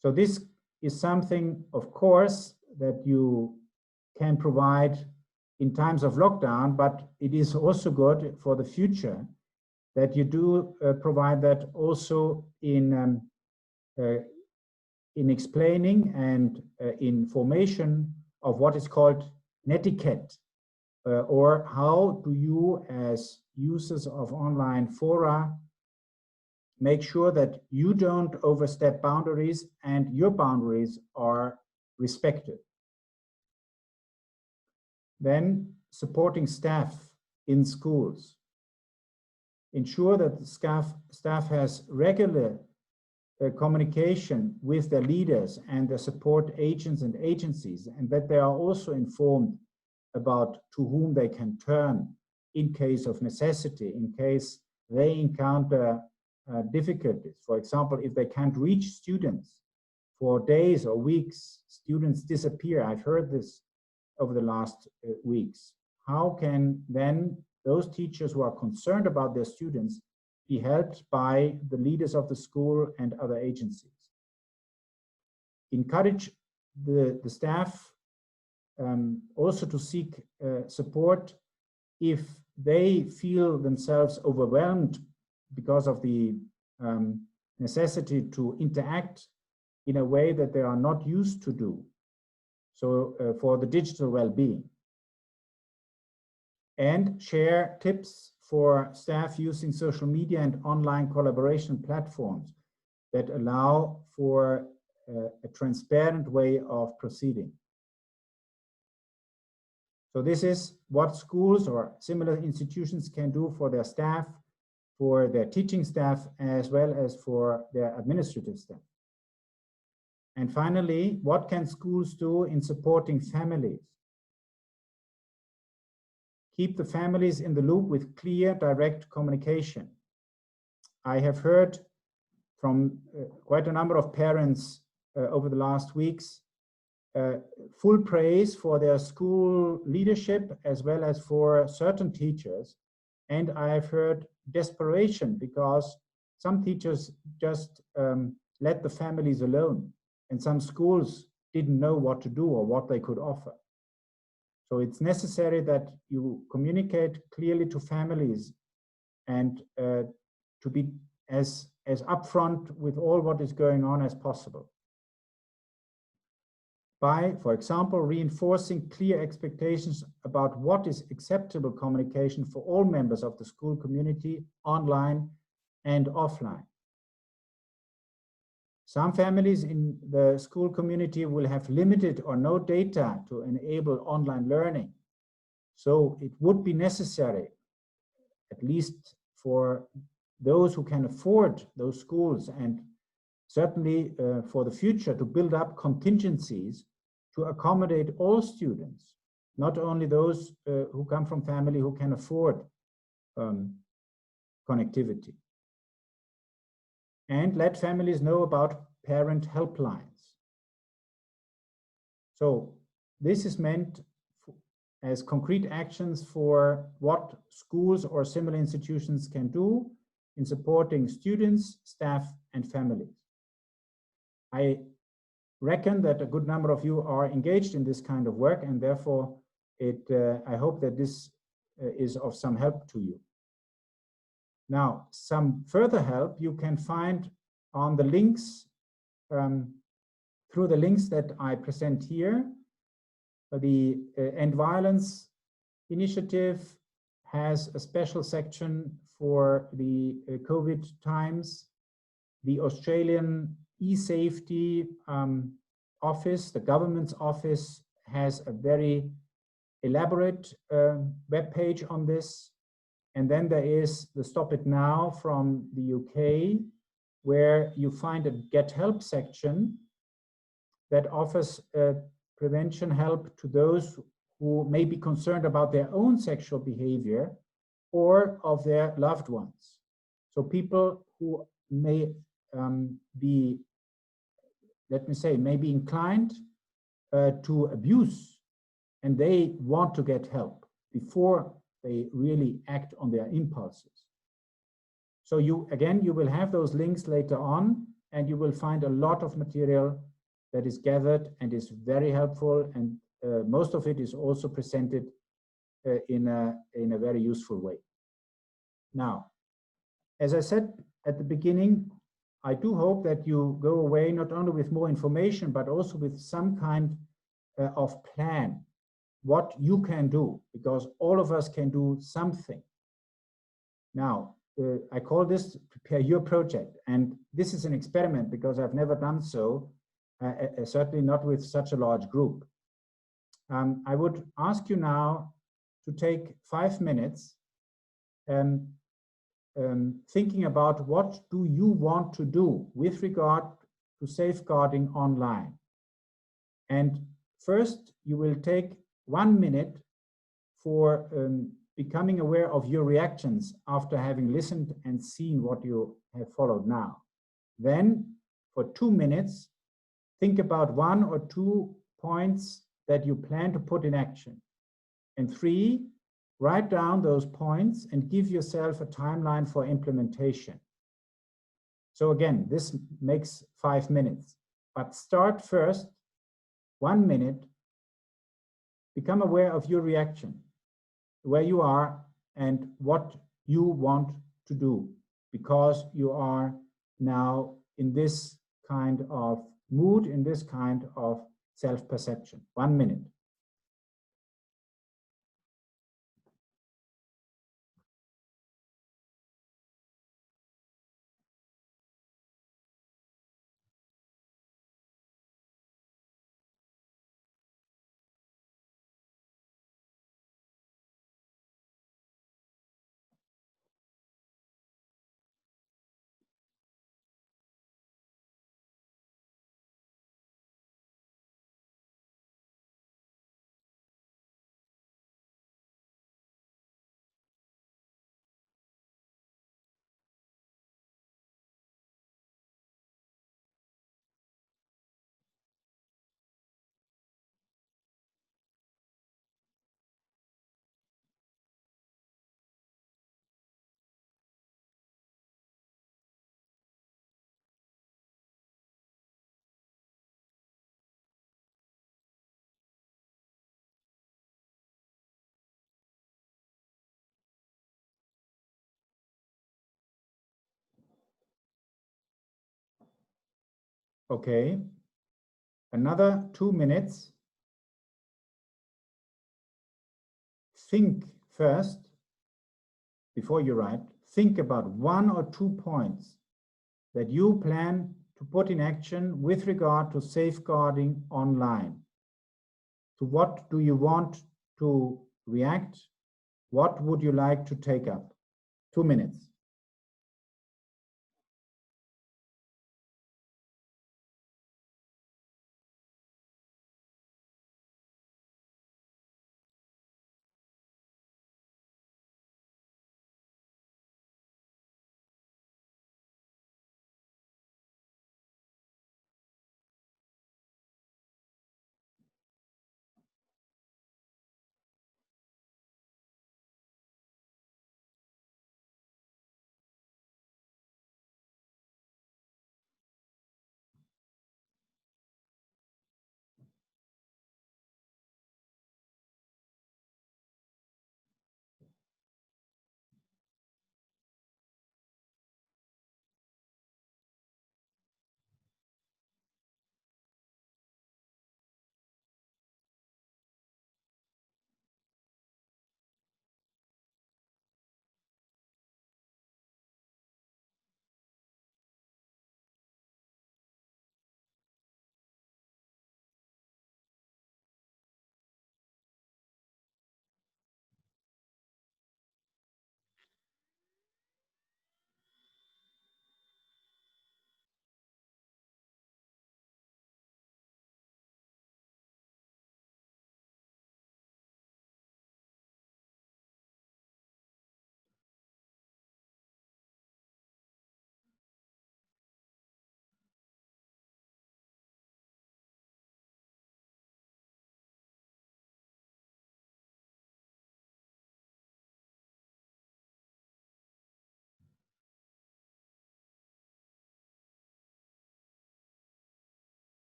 So this is something, of course, that you can provide in times of lockdown, but it is also good for the future that you do provide that also in explaining and in formation of what is called netiquette, or how do you as users of online fora make sure that you don't overstep boundaries and your boundaries are respected. Then supporting staff in schools. Ensure that the staff has regular communication with their leaders and their support agents and agencies, and that they are also informed about to whom they can turn in case of necessity, in case they encounter difficulties. For example, if they can't reach students for days or weeks, students disappear. I've heard this over the last weeks. How can then those teachers who are concerned about their students be helped by the leaders of the school and other agencies? Encourage the staff also to seek support if they feel themselves overwhelmed because of the necessity to interact in a way that they are not used to do. So for the digital well-being. And share tips for staff using social media and online collaboration platforms that allow for a transparent way of proceeding. So this is what schools or similar institutions can do for their staff, for their teaching staff, as well as for their administrative staff. And finally, what can schools do in supporting families? Keep the families in the loop with clear, direct communication. I have heard from quite a number of parents over the last weeks full praise for their school leadership as well as for certain teachers. And I've heard desperation because some teachers just let the families alone, and some schools didn't know what to do or what they could offer. So it's necessary that you communicate clearly to families and to be as upfront with all what is going on as possible. By, for example, reinforcing clear expectations about what is acceptable communication for all members of the school community, online and offline. Some families in the school community will have limited or no data to enable online learning. So it would be necessary, at least for those who can afford those schools, and certainly for the future, to build up contingencies to accommodate all students, not only those who come from family who can afford connectivity. And let families know about parent helplines. So this is meant as concrete actions for what schools or similar institutions can do in supporting students, staff, and families. I reckon that a good number of you are engaged in this kind of work, and therefore I hope that this is of some help to you. Now, some further help you can find on the links, through the links that I present here. The End Violence Initiative has a special section for the COVID times. The Australian eSafety office, the government's office, has a very elaborate web page on this. And then there is the Stop It Now from the UK, where you find a Get Help section that offers prevention help to those who may be concerned about their own sexual behavior or of their loved ones. So people who may be, let me say, may be inclined to abuse, and they want to get help before they really act on their impulses. So you will have those links later on, and you will find a lot of material that is gathered and is very helpful, and most of it is also presented in a very useful way. Now, as I said at the beginning, I do hope that you go away not only with more information, but also with some kind of plan, what you can do, because all of us can do something. Now, I call this Prepare Your Project, and this is an experiment because I've never done so, certainly not with such a large group. I would ask you now to take 5 minutes thinking about what do you want to do with regard to safeguarding online. And first, you will take 1 minute for becoming aware of your reactions after having listened and seen what you have followed now. Then, for 2 minutes, think about 1 or 2 points that you plan to put in action. And 3, write down those points and give yourself a timeline for implementation. So again, this makes 5 minutes, but start first, 1 minute, become aware of your reaction, where you are and what you want to do, because you are now in this kind of mood, in this kind of self-perception. 1 minute. Okay, another 2 minutes. Think first, before you write, think about 1 or 2 points that you plan to put in action with regard to safeguarding online. To what do you want to react? What would you like to take up? 2 minutes.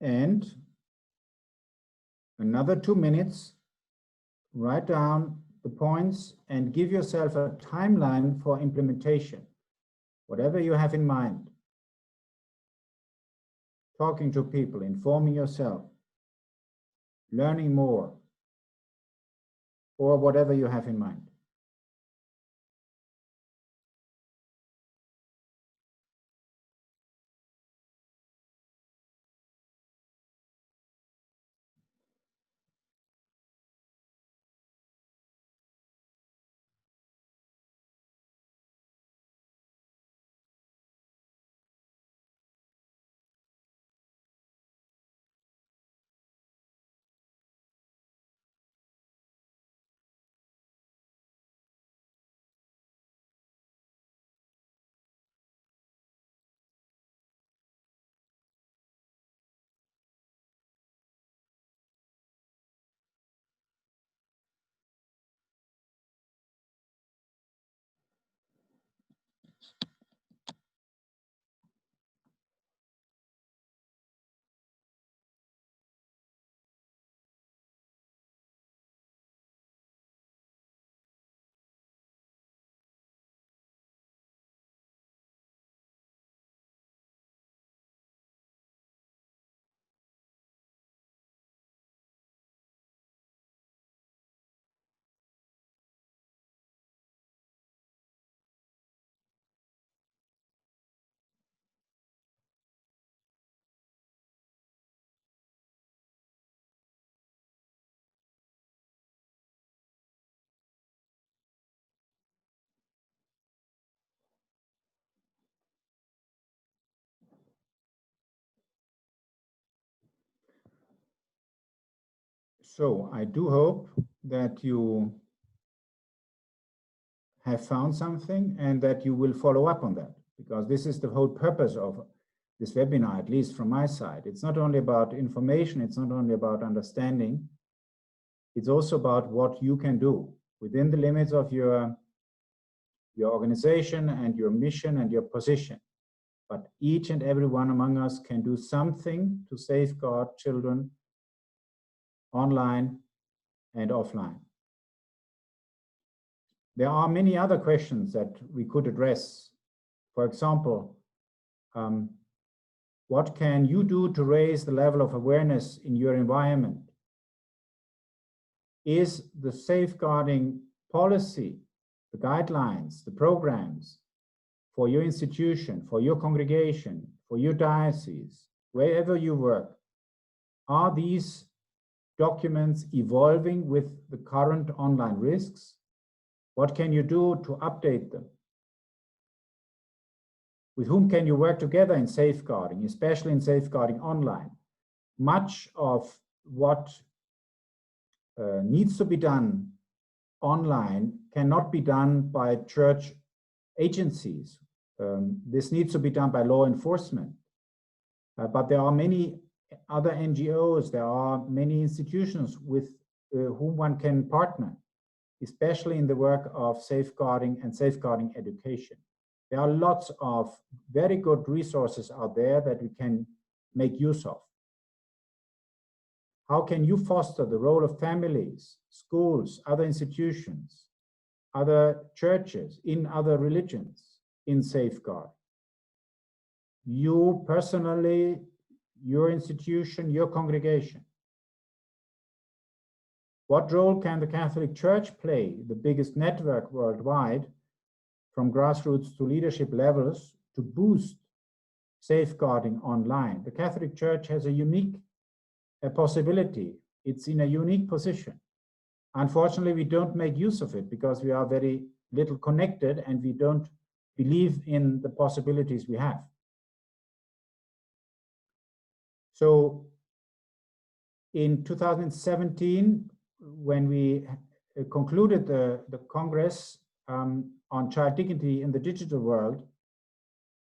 And another 2 minutes, write down the points and give yourself a timeline for implementation, whatever you have in mind. Talking to people, informing yourself, learning more, or whatever you have in mind. So I do hope that you have found something and that you will follow up on that, because this is the whole purpose of this webinar, at least from my side. It's not only about information, it's not only about understanding, it's also about what you can do within the limits of your organization and your mission and your position. But each and every one among us can do something to safeguard children online and offline. There are many other questions that we could address. For example, what can you do to raise the level of awareness in your environment? Is the safeguarding policy, the guidelines, the programs for your institution, for your congregation, for your diocese, wherever you work, are these documents evolving with the current online risks? What can you do to update them? With whom can you work together in safeguarding, especially in safeguarding online? Much of what needs to be done online cannot be done by church agencies. This needs to be done by law enforcement. But there are many other NGOs, there are many institutions with whom one can partner, especially in the work of safeguarding and safeguarding education. There are lots of very good resources out there that we can make use of. How can you foster the role of families, schools, other institutions, other churches, in other religions, in safeguard? You personally, your institution, your congregation. What role can the Catholic Church play, the biggest network worldwide, from grassroots to leadership levels, to boost safeguarding online? The Catholic Church has a unique possibility. It's in a unique position. Unfortunately, we don't make use of it because we are very little connected and we don't believe in the possibilities we have. So in 2017, when we concluded the Congress on child dignity in the digital world,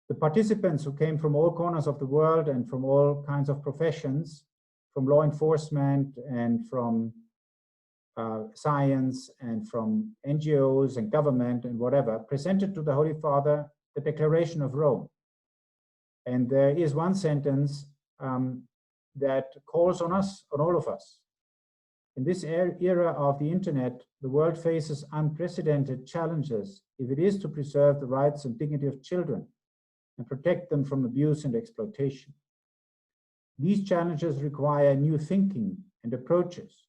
the participants who came from all corners of the world and from all kinds of professions, from law enforcement and from science and from NGOs and government and whatever, presented to the Holy Father the Declaration of Rome. And there is one sentence that calls on us, on all of us. In this era of the internet, the world faces unprecedented challenges if it is to preserve the rights and dignity of children and protect them from abuse and exploitation. These challenges require new thinking and approaches,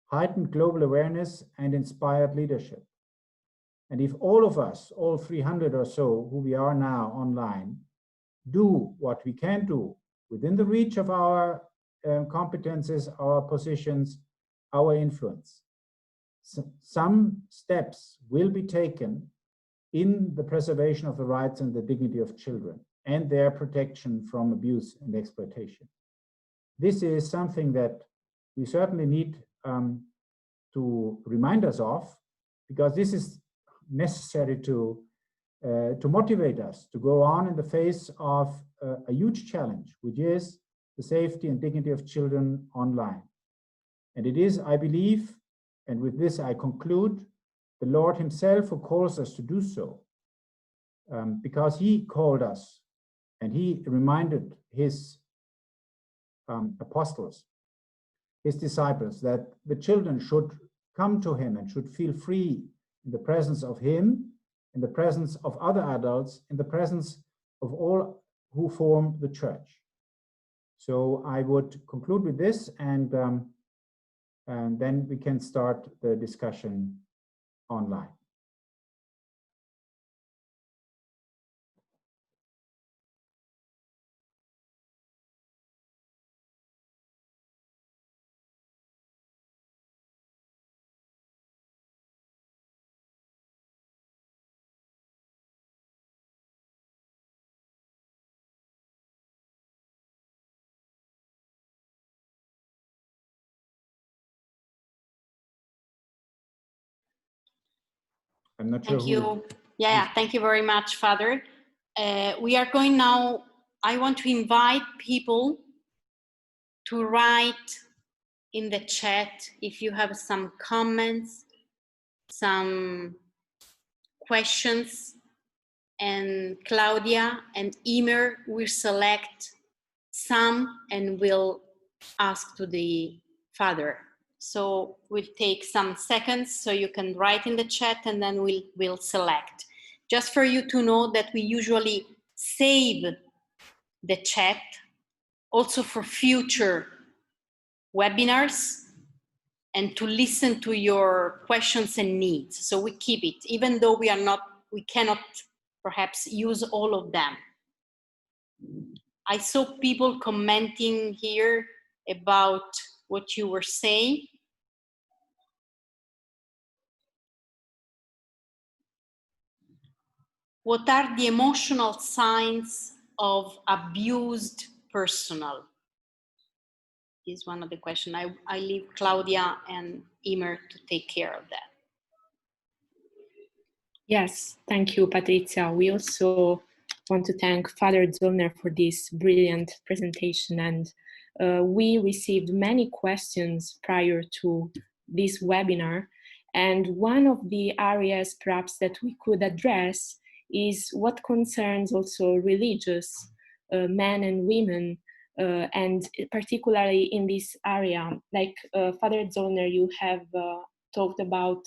heightened global awareness and inspired leadership. And if all of us, all 300 or so who we are now online, do what we can do within the reach of our competences, our positions, our influence, some steps will be taken in the preservation of the rights and the dignity of children and their protection from abuse and exploitation. This is something that we certainly need to remind us of, because this is necessary to motivate us to go on in the face of a huge challenge, which is the safety and dignity of children online. And it is, I believe, and with this I conclude, the Lord himself who calls us to do so, because he called us and he reminded his apostles, his disciples, that the children should come to him and should feel free in the presence of him, in the presence of other adults, in the presence of all who form the church. So I would conclude with this, and then we can start the discussion online. I'm not sure Thank who. you. Yeah, thank you very much, Father. We are going now, I want to invite people to write in the chat if you have some comments, some questions, and Claudia and Emer will select some and will ask to the Father. So we'll take some seconds so you can write in the chat and then we'll select. Just for you to know that we usually save the chat also for future webinars and to listen to your questions and needs. So we keep it, even though we cannot perhaps use all of them. I saw people commenting here about what you were saying. What are the emotional signs of abused personnel? Is one of the questions. I leave Claudia and Emer to take care of that. Yes, thank you, Patrizia. We also want to thank Father Zollner for this brilliant presentation. And we received many questions prior to this webinar. And one of the areas perhaps that we could address is what concerns also religious men and women, and particularly in this area. Like Father Zollner, you have talked about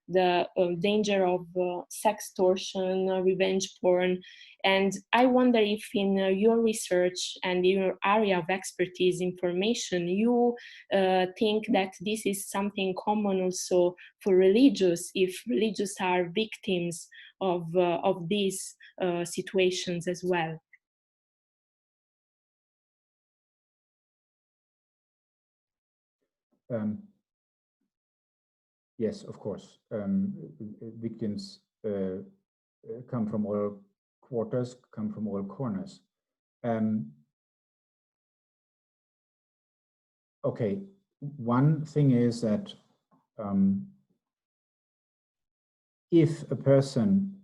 the danger of sextortion, revenge porn. And I wonder if in your research and in your area of expertise, information, you think that this is something common also for religious, if religious are victims of these situations as well. Yes, of course. Victims come from all quarters, come from all corners. Okay, one thing is that if a person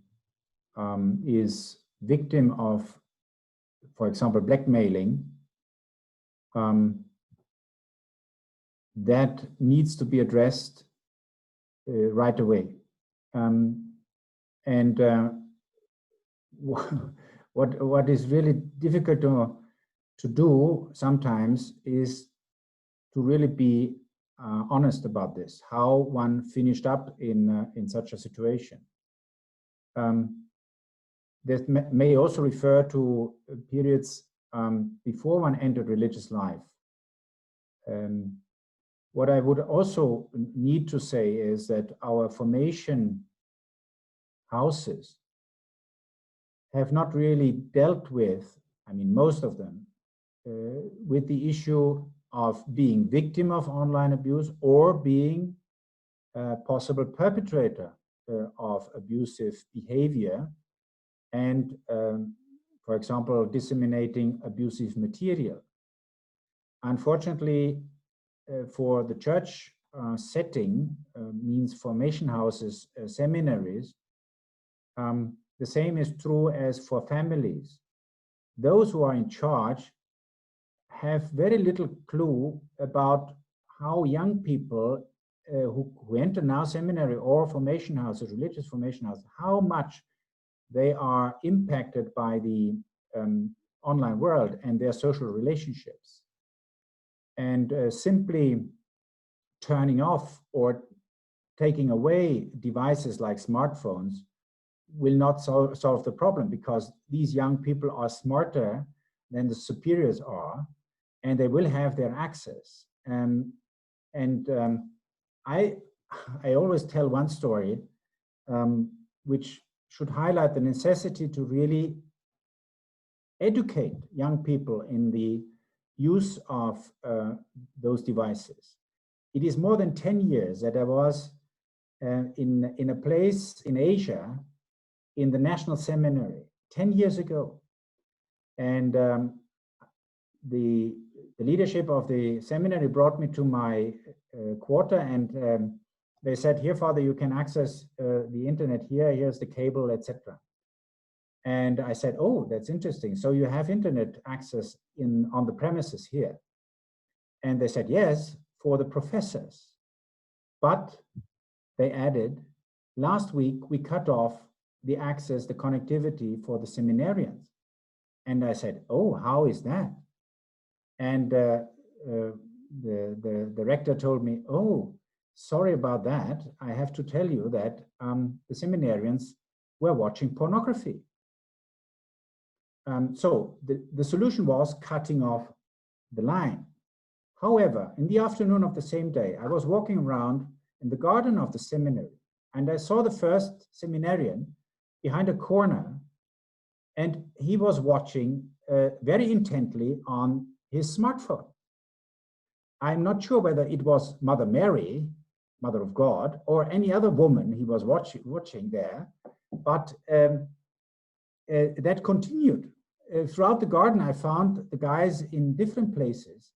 is victim of, for example, blackmailing, that needs to be addressed right away. What is really difficult to do sometimes is to really be honest about this, how one finished up in such a situation. This may also refer to periods before one entered religious life. What I would also need to say is that our formation houses have not really dealt with, I mean, most of them, with the issue of being victim of online abuse or being a possible perpetrator of abusive behavior and, for example, disseminating abusive material. Unfortunately, for the church setting, means formation houses, seminaries, the same is true as for families. Those who are in charge have very little clue about how young people who enter now seminary or formation houses, religious formation houses, how much they are impacted by the online world and their social relationships. And simply turning off or taking away devices like smartphones will not solve the problem, because these young people are smarter than the superiors are, and they will have their access. I always tell one story which should highlight the necessity to really educate young people in the use of those devices. It is more than 10 years that I was in a place in Asia, in the National Seminary, 10 years ago. And the leadership of the seminary brought me to my quarter and they said, here, Father, you can access the internet here, here's the cable, etc. And I said, oh, that's interesting. So you have internet access on the premises here. And they said, yes, for the professors. But they added, last week we cut off the access, the connectivity for the seminarians. And I said, oh, how is that? And the rector told me, oh, sorry about that. I have to tell you that the seminarians were watching pornography. So the solution was cutting off the line. However, in the afternoon of the same day, I was walking around in the garden of the seminary, and I saw the first seminarian behind a corner, and he was watching very intently on his smartphone. I'm not sure whether it was Mother Mary, Mother of God, or any other woman he was watching there, but that continued. Throughout the garden, I found the guys in different places,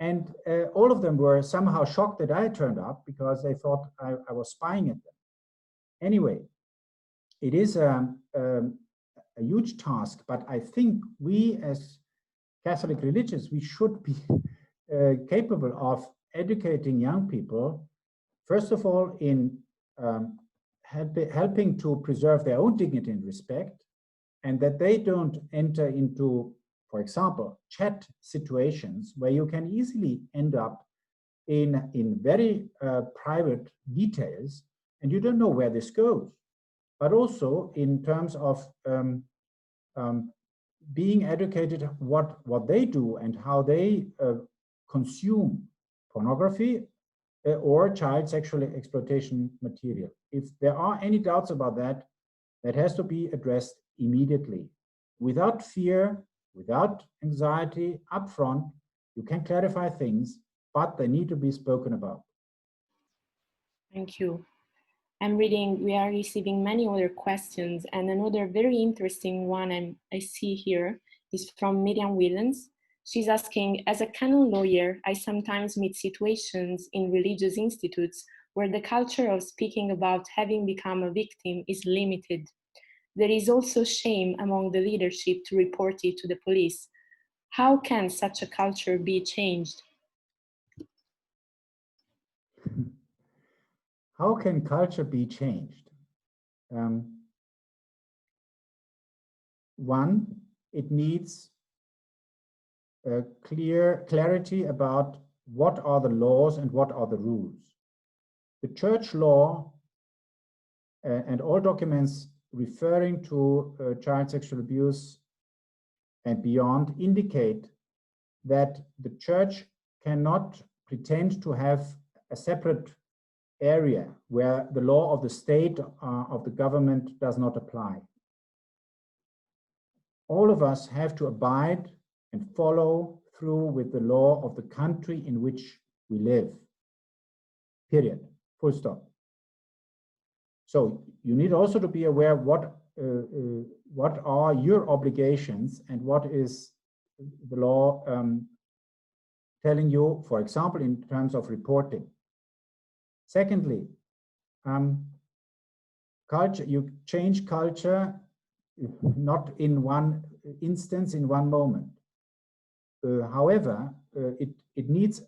and all of them were somehow shocked that I turned up because they thought I was spying at them. Anyway, it is a huge task, but I think we as Catholic religious, we should be capable of educating young people, first of all, in helping to preserve their own dignity and respect, and that they don't enter into, for example, chat situations where you can easily end up in very private details, and you don't know where this goes. But also in terms of being educated what they do and how they consume pornography or child sexual exploitation material. If there are any doubts about that, that has to be addressed immediately. Without fear, without anxiety, upfront, you can clarify things, but they need to be spoken about. Thank you. we are receiving many other questions, and another very interesting one I see here is from Miriam Willens. She's asking, as a canon lawyer, I sometimes meet situations in religious institutes where the culture of speaking about having become a victim is limited. There is also shame among the leadership to report it to the police. How can such a culture be changed? How can culture be changed? One, it needs clarity about what are the laws and what are the rules. The church law and all documents referring to child sexual abuse and beyond indicate that the church cannot pretend to have a separate area where the law of the state, of the government does not apply. All of us have to abide and follow through with the law of the country in which we live. Period. Full stop. So you need also to be aware what are your obligations and what is the law telling you, for example, in terms of reporting. Secondly, culture, you change culture not in one instance, in one moment. However, it needs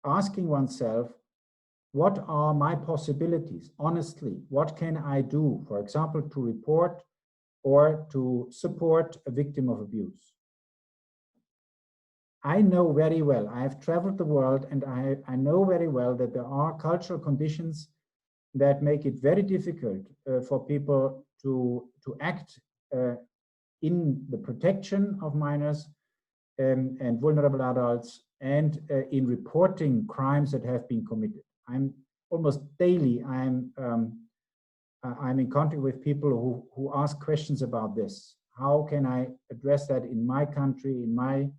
asking oneself, what are my possibilities? Honestly, what can I do, for example, to report or to support a victim of abuse? I know very well, I have traveled the world, and I know very well that there are cultural conditions that make it very difficult for people to act in the protection of minors and vulnerable adults, and in reporting crimes that have been committed. I'm almost daily, I'm in contact with people who ask questions about this. How can I address that in my country, in my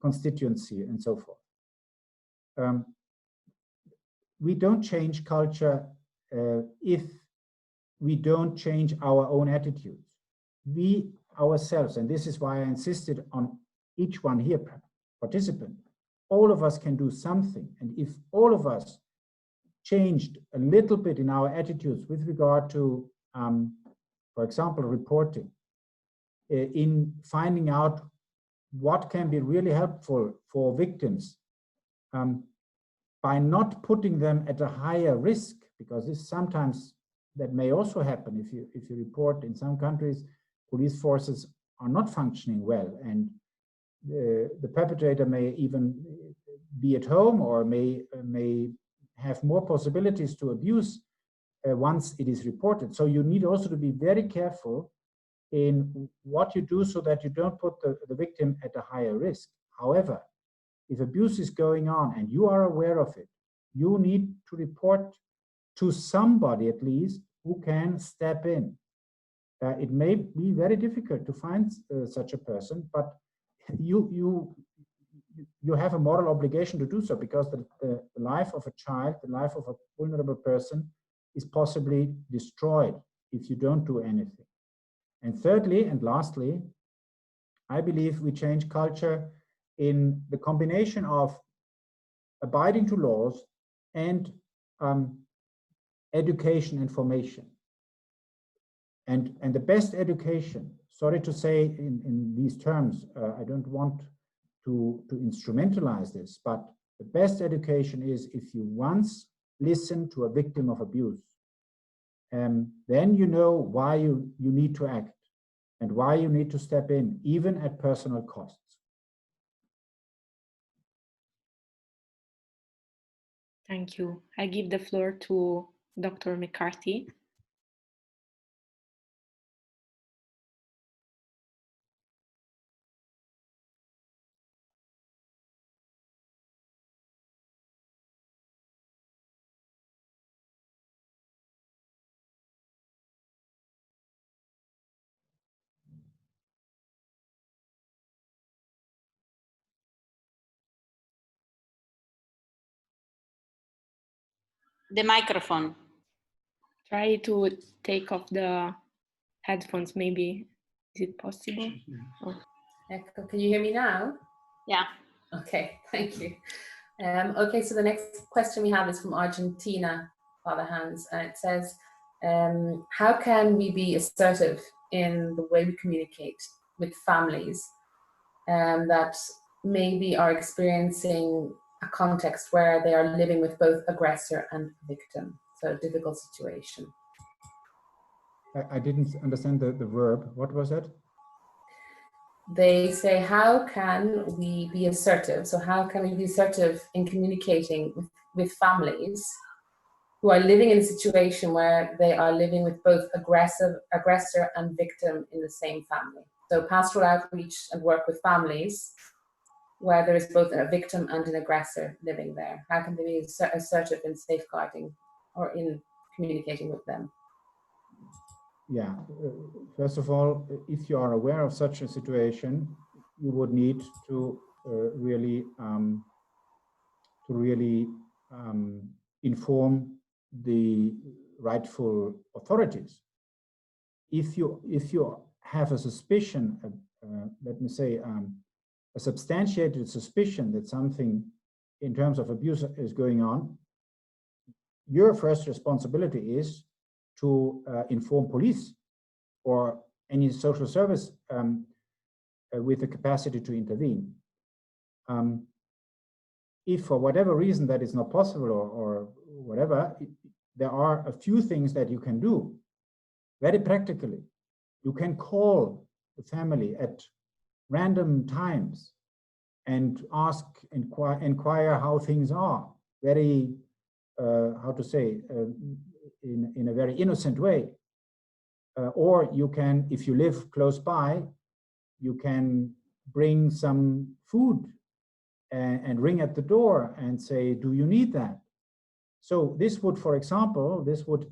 constituency, and so forth? We don't change culture if we don't change our own attitudes. We ourselves, and this is why I insisted on each one here, participant, all of us can do something. And if all of us changed a little bit in our attitudes with regard to, for example, reporting, in finding out what can be really helpful for victims, by not putting them at a higher risk, because this sometimes that may also happen if you report. In some countries, police forces are not functioning well, and the perpetrator may even be at home or may have more possibilities to abuse once it is reported. So you need also to be very careful in what you do so that you don't put the victim at a higher risk. However, if abuse is going on and you are aware of it, you need to report to somebody at least who can step in. It may be very difficult to find such a person, but you have a moral obligation to do so, because the life of a child, the life of a vulnerable person is possibly destroyed if you don't do anything. And thirdly and lastly, I believe we change culture in the combination of abiding to laws and education and formation. And the best education, sorry to say in these terms, I don't want to instrumentalize this, but the best education is if you once listen to a victim of abuse, then you know why you need to act and why you need to step in, even at personal costs. Thank you. I give the floor to Dr. McCarthy. The microphone. Try to take off the headphones, maybe. Is it possible? Oh. Can you hear me now? Yeah. Okay, thank you. Okay, so the next question we have is from Argentina, Father Hans, and it says, how can we be assertive in the way we communicate with families that maybe are experiencing a context where they are living with both aggressor and victim? So a difficult situation. I didn't understand the verb. What was that? They say, how can we be assertive? So how can we be assertive in communicating with families who are living in a situation where they are living with both aggressor and victim in the same family? So pastoral outreach and work with families where there is both a victim and an aggressor living there. How can they be assertive in safeguarding or in communicating with them? Yeah, first of all, if you are aware of such a situation, you would need to really inform the rightful authorities. If you have a suspicion, let me say, a substantiated suspicion that something in terms of abuse is going on, your first responsibility is to inform police or any social service with the capacity to intervene. If for whatever reason that is not possible or whatever, there are a few things that you can do very practically. You can call the family at random times and inquire how things are, very, how to say, in a very innocent way. Or you can, if you live close by, you can bring some food and ring at the door and say, do you need that? So this would, for example, this would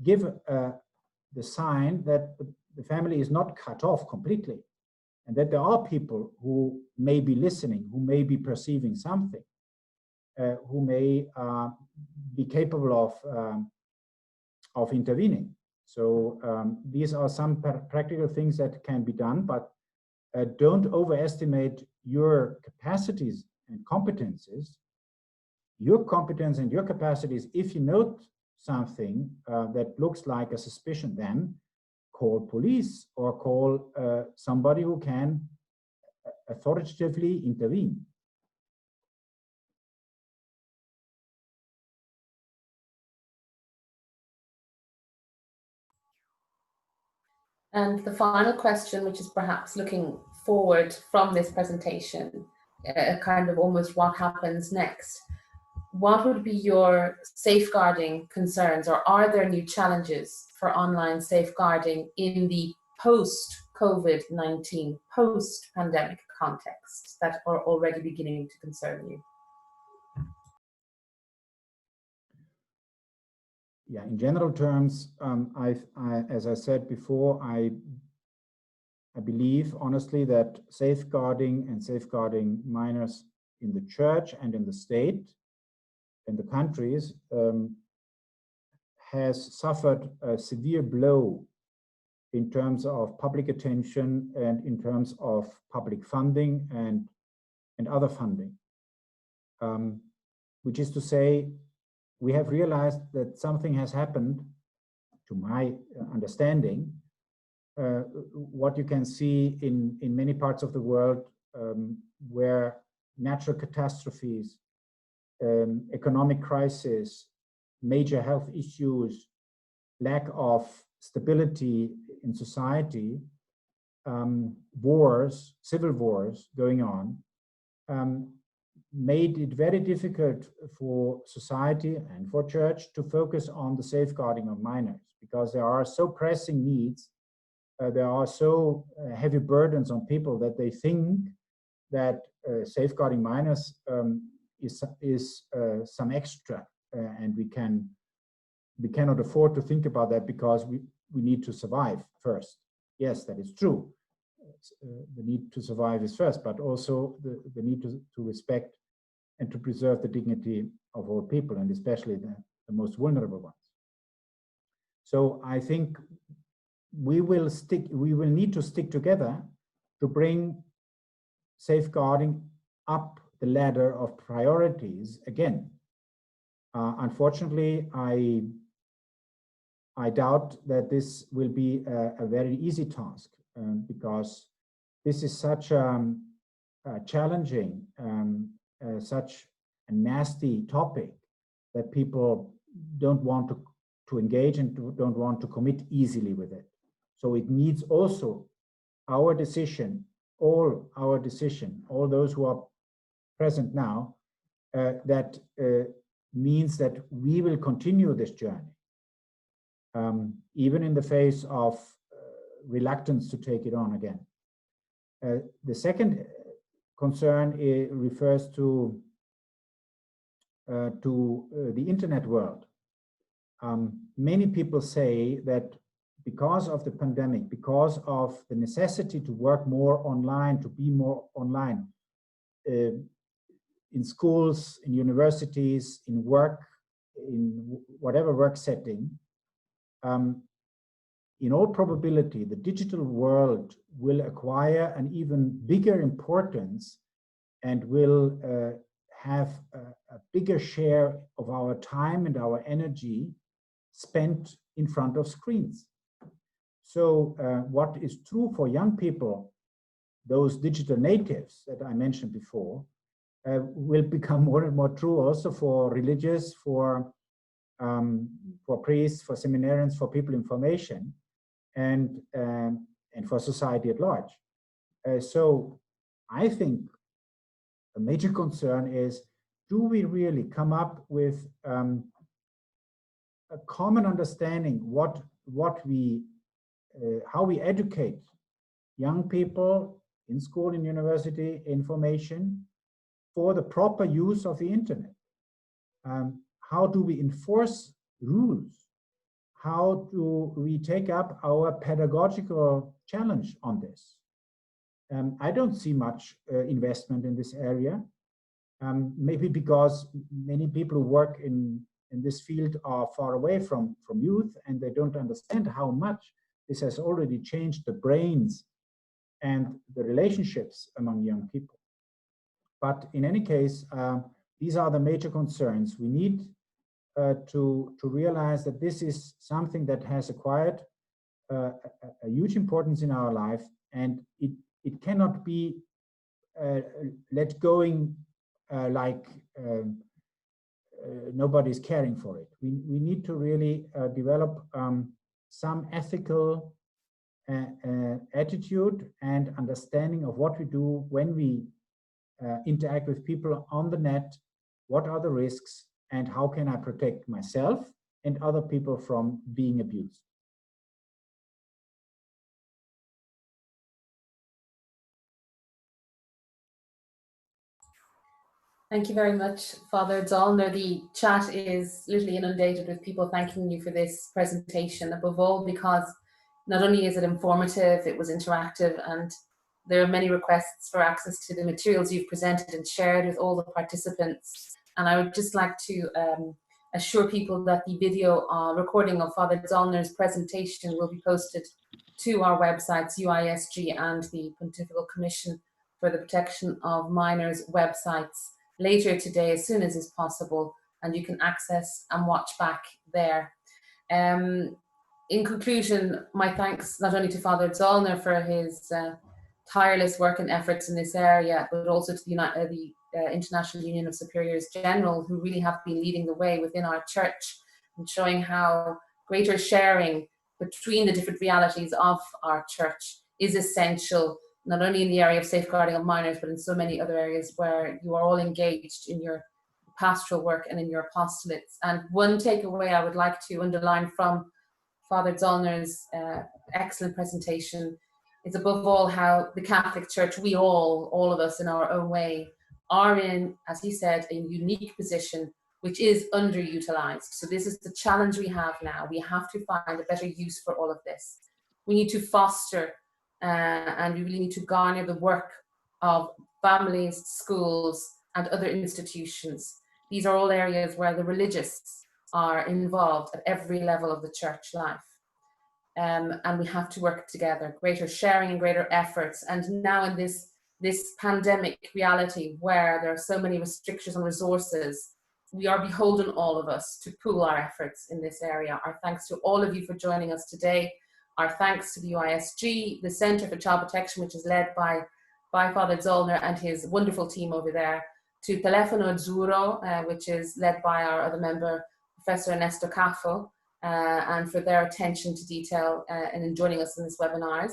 give the sign that the family is not cut off completely, and that there are people who may be listening, who may be perceiving something, who may be capable of intervening. So these are some practical things that can be done, but don't overestimate your capacities and competences your competence and your capacities. If you note something that looks like a suspicion, then call police or call somebody who can authoritatively intervene. And the final question, which is perhaps looking forward from this presentation, kind of almost what happens next. What would be your safeguarding concerns, or are there new challenges for online safeguarding in the post-COVID-19, post-pandemic context that are already beginning to concern you? Yeah, in general terms, as I said before, I believe honestly that safeguarding minors in the church and in the state, in the countries, has suffered a severe blow in terms of public attention and in terms of public funding and other funding. Which is to say, we have realized that something has happened, to my understanding, what you can see in many parts of the world where natural catastrophes, economic crisis, major health issues, lack of stability in society, wars, civil wars going on, made it very difficult for society and for church to focus on the safeguarding of minors, because there are so pressing needs, there are so heavy burdens on people that they think that safeguarding minors is some extra, and we cannot afford to think about that because we need to survive first. Yes, that is true. The need to survive is first, but also the need to respect and to preserve the dignity of all people, and especially the most vulnerable ones. So I think we will need to stick together to bring safeguarding up the ladder of priorities again. Unfortunately, I doubt that this will be a very easy task, because this is such a challenging, such a nasty topic that people don't want to engage and don't want to commit easily with it. So it needs also our decision, all those who are present now, that means that we will continue this journey, even in the face of reluctance to take it on again. The second concern refers to the internet world. Many people say that because of the pandemic, because of the necessity to work more online, to be more online, in schools, in universities, in work, in whatever work setting, in all probability, the digital world will acquire an even bigger importance and will have a bigger share of our time and our energy spent in front of screens. So what is true for young people, those digital natives that I mentioned before, will become more and more true also for religious, for priests, for seminarians, for people in formation, and for society at large. So I think a major concern is, do we really come up with a common understanding how we educate young people in school, in university, information for the proper use of the internet? How do we enforce rules? How do we take up our pedagogical challenge on this? I don't see much investment in this area, maybe because many people who work in this field are far away from youth, and they don't understand how much this has already changed the brains and the relationships among young people. But in any case, these are the major concerns. We need to realize that this is something that has acquired a huge importance in our life, and it cannot be let going like nobody's caring for it. We need to really develop some ethical attitude and understanding of what we do when we interact with people on the net. What are the risks, and how can I protect myself and other people from being abused? Thank you very much, Father Zollner. The chat is literally inundated with people thanking you for this presentation, above all because not only is it informative, it was interactive, and there are many requests for access to the materials you've presented and shared with all the participants. And I would just like to assure people that the video recording of Father Zollner's presentation will be posted to our websites, UISG and the Pontifical Commission for the Protection of Minors websites later today, as soon as is possible, and you can access and watch back there. In conclusion, my thanks not only to Father Zollner for his tireless work and efforts in this area, but also to the International Union of Superiors General, who really have been leading the way within our church and showing how greater sharing between the different realities of our church is essential, not only in the area of safeguarding of minors, but in so many other areas where you are all engaged in your pastoral work and in your apostolates. And one takeaway I would like to underline from Father Zollner's excellent presentation is above all how the Catholic Church, we all of us in our own way, are in, as he said, a unique position which is underutilized. So this is the challenge we have now. We have to find a better use for all of this. We need to foster and we really need to garner the work of families, schools, and other institutions. These are all areas where the religious are involved at every level of the church life. And we have to work together, greater sharing and greater efforts. And now in this pandemic reality where there are so many restrictions on resources, we are beholden, all of us, to pool our efforts in this area. Our thanks to all of you for joining us today. Our thanks to the UISG, the Centre for Child Protection, which is led by Father Zollner and his wonderful team over there, to Telefono Azzurro, which is led by our other member, Professor Ernesto Caffo, and for their attention to detail and in joining us in this webinars.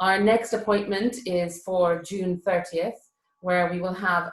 Our next appointment is for June 30th, where we will have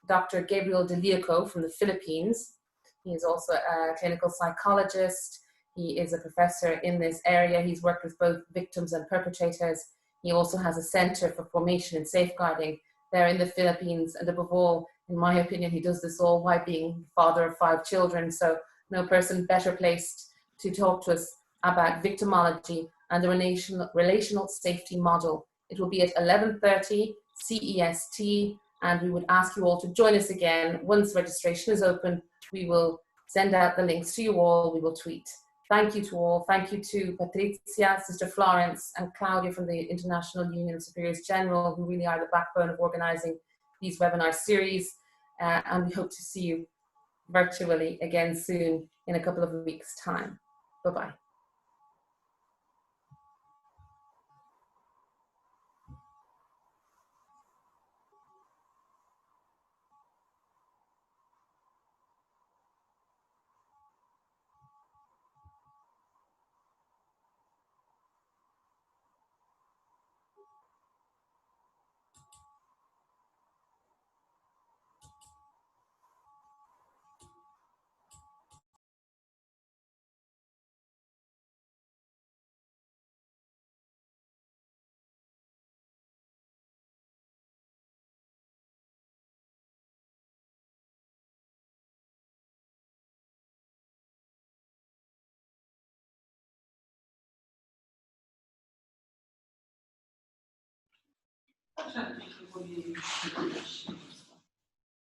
Dr. Gabriel De Leoco from the Philippines. He is also a clinical psychologist. He is a professor in this area. He's worked with both victims and perpetrators. He also has a center for formation and safeguarding there in the Philippines. And above all, in my opinion, he does this all while being father of 5 children. So no person better placed to talk to us about victimology and the relational safety model. It will be at 11:30 CEST, and we would ask you all to join us again. Once registration is open, we will send out the links to you all. We will tweet. Thank you to all. Thank you to Patrizia, Sister Florence, and Claudia from the International Union of Superiors General, who really are the backbone of organizing these webinar series. And we hope to see you virtually again soon in a couple of weeks' time. Bye-bye.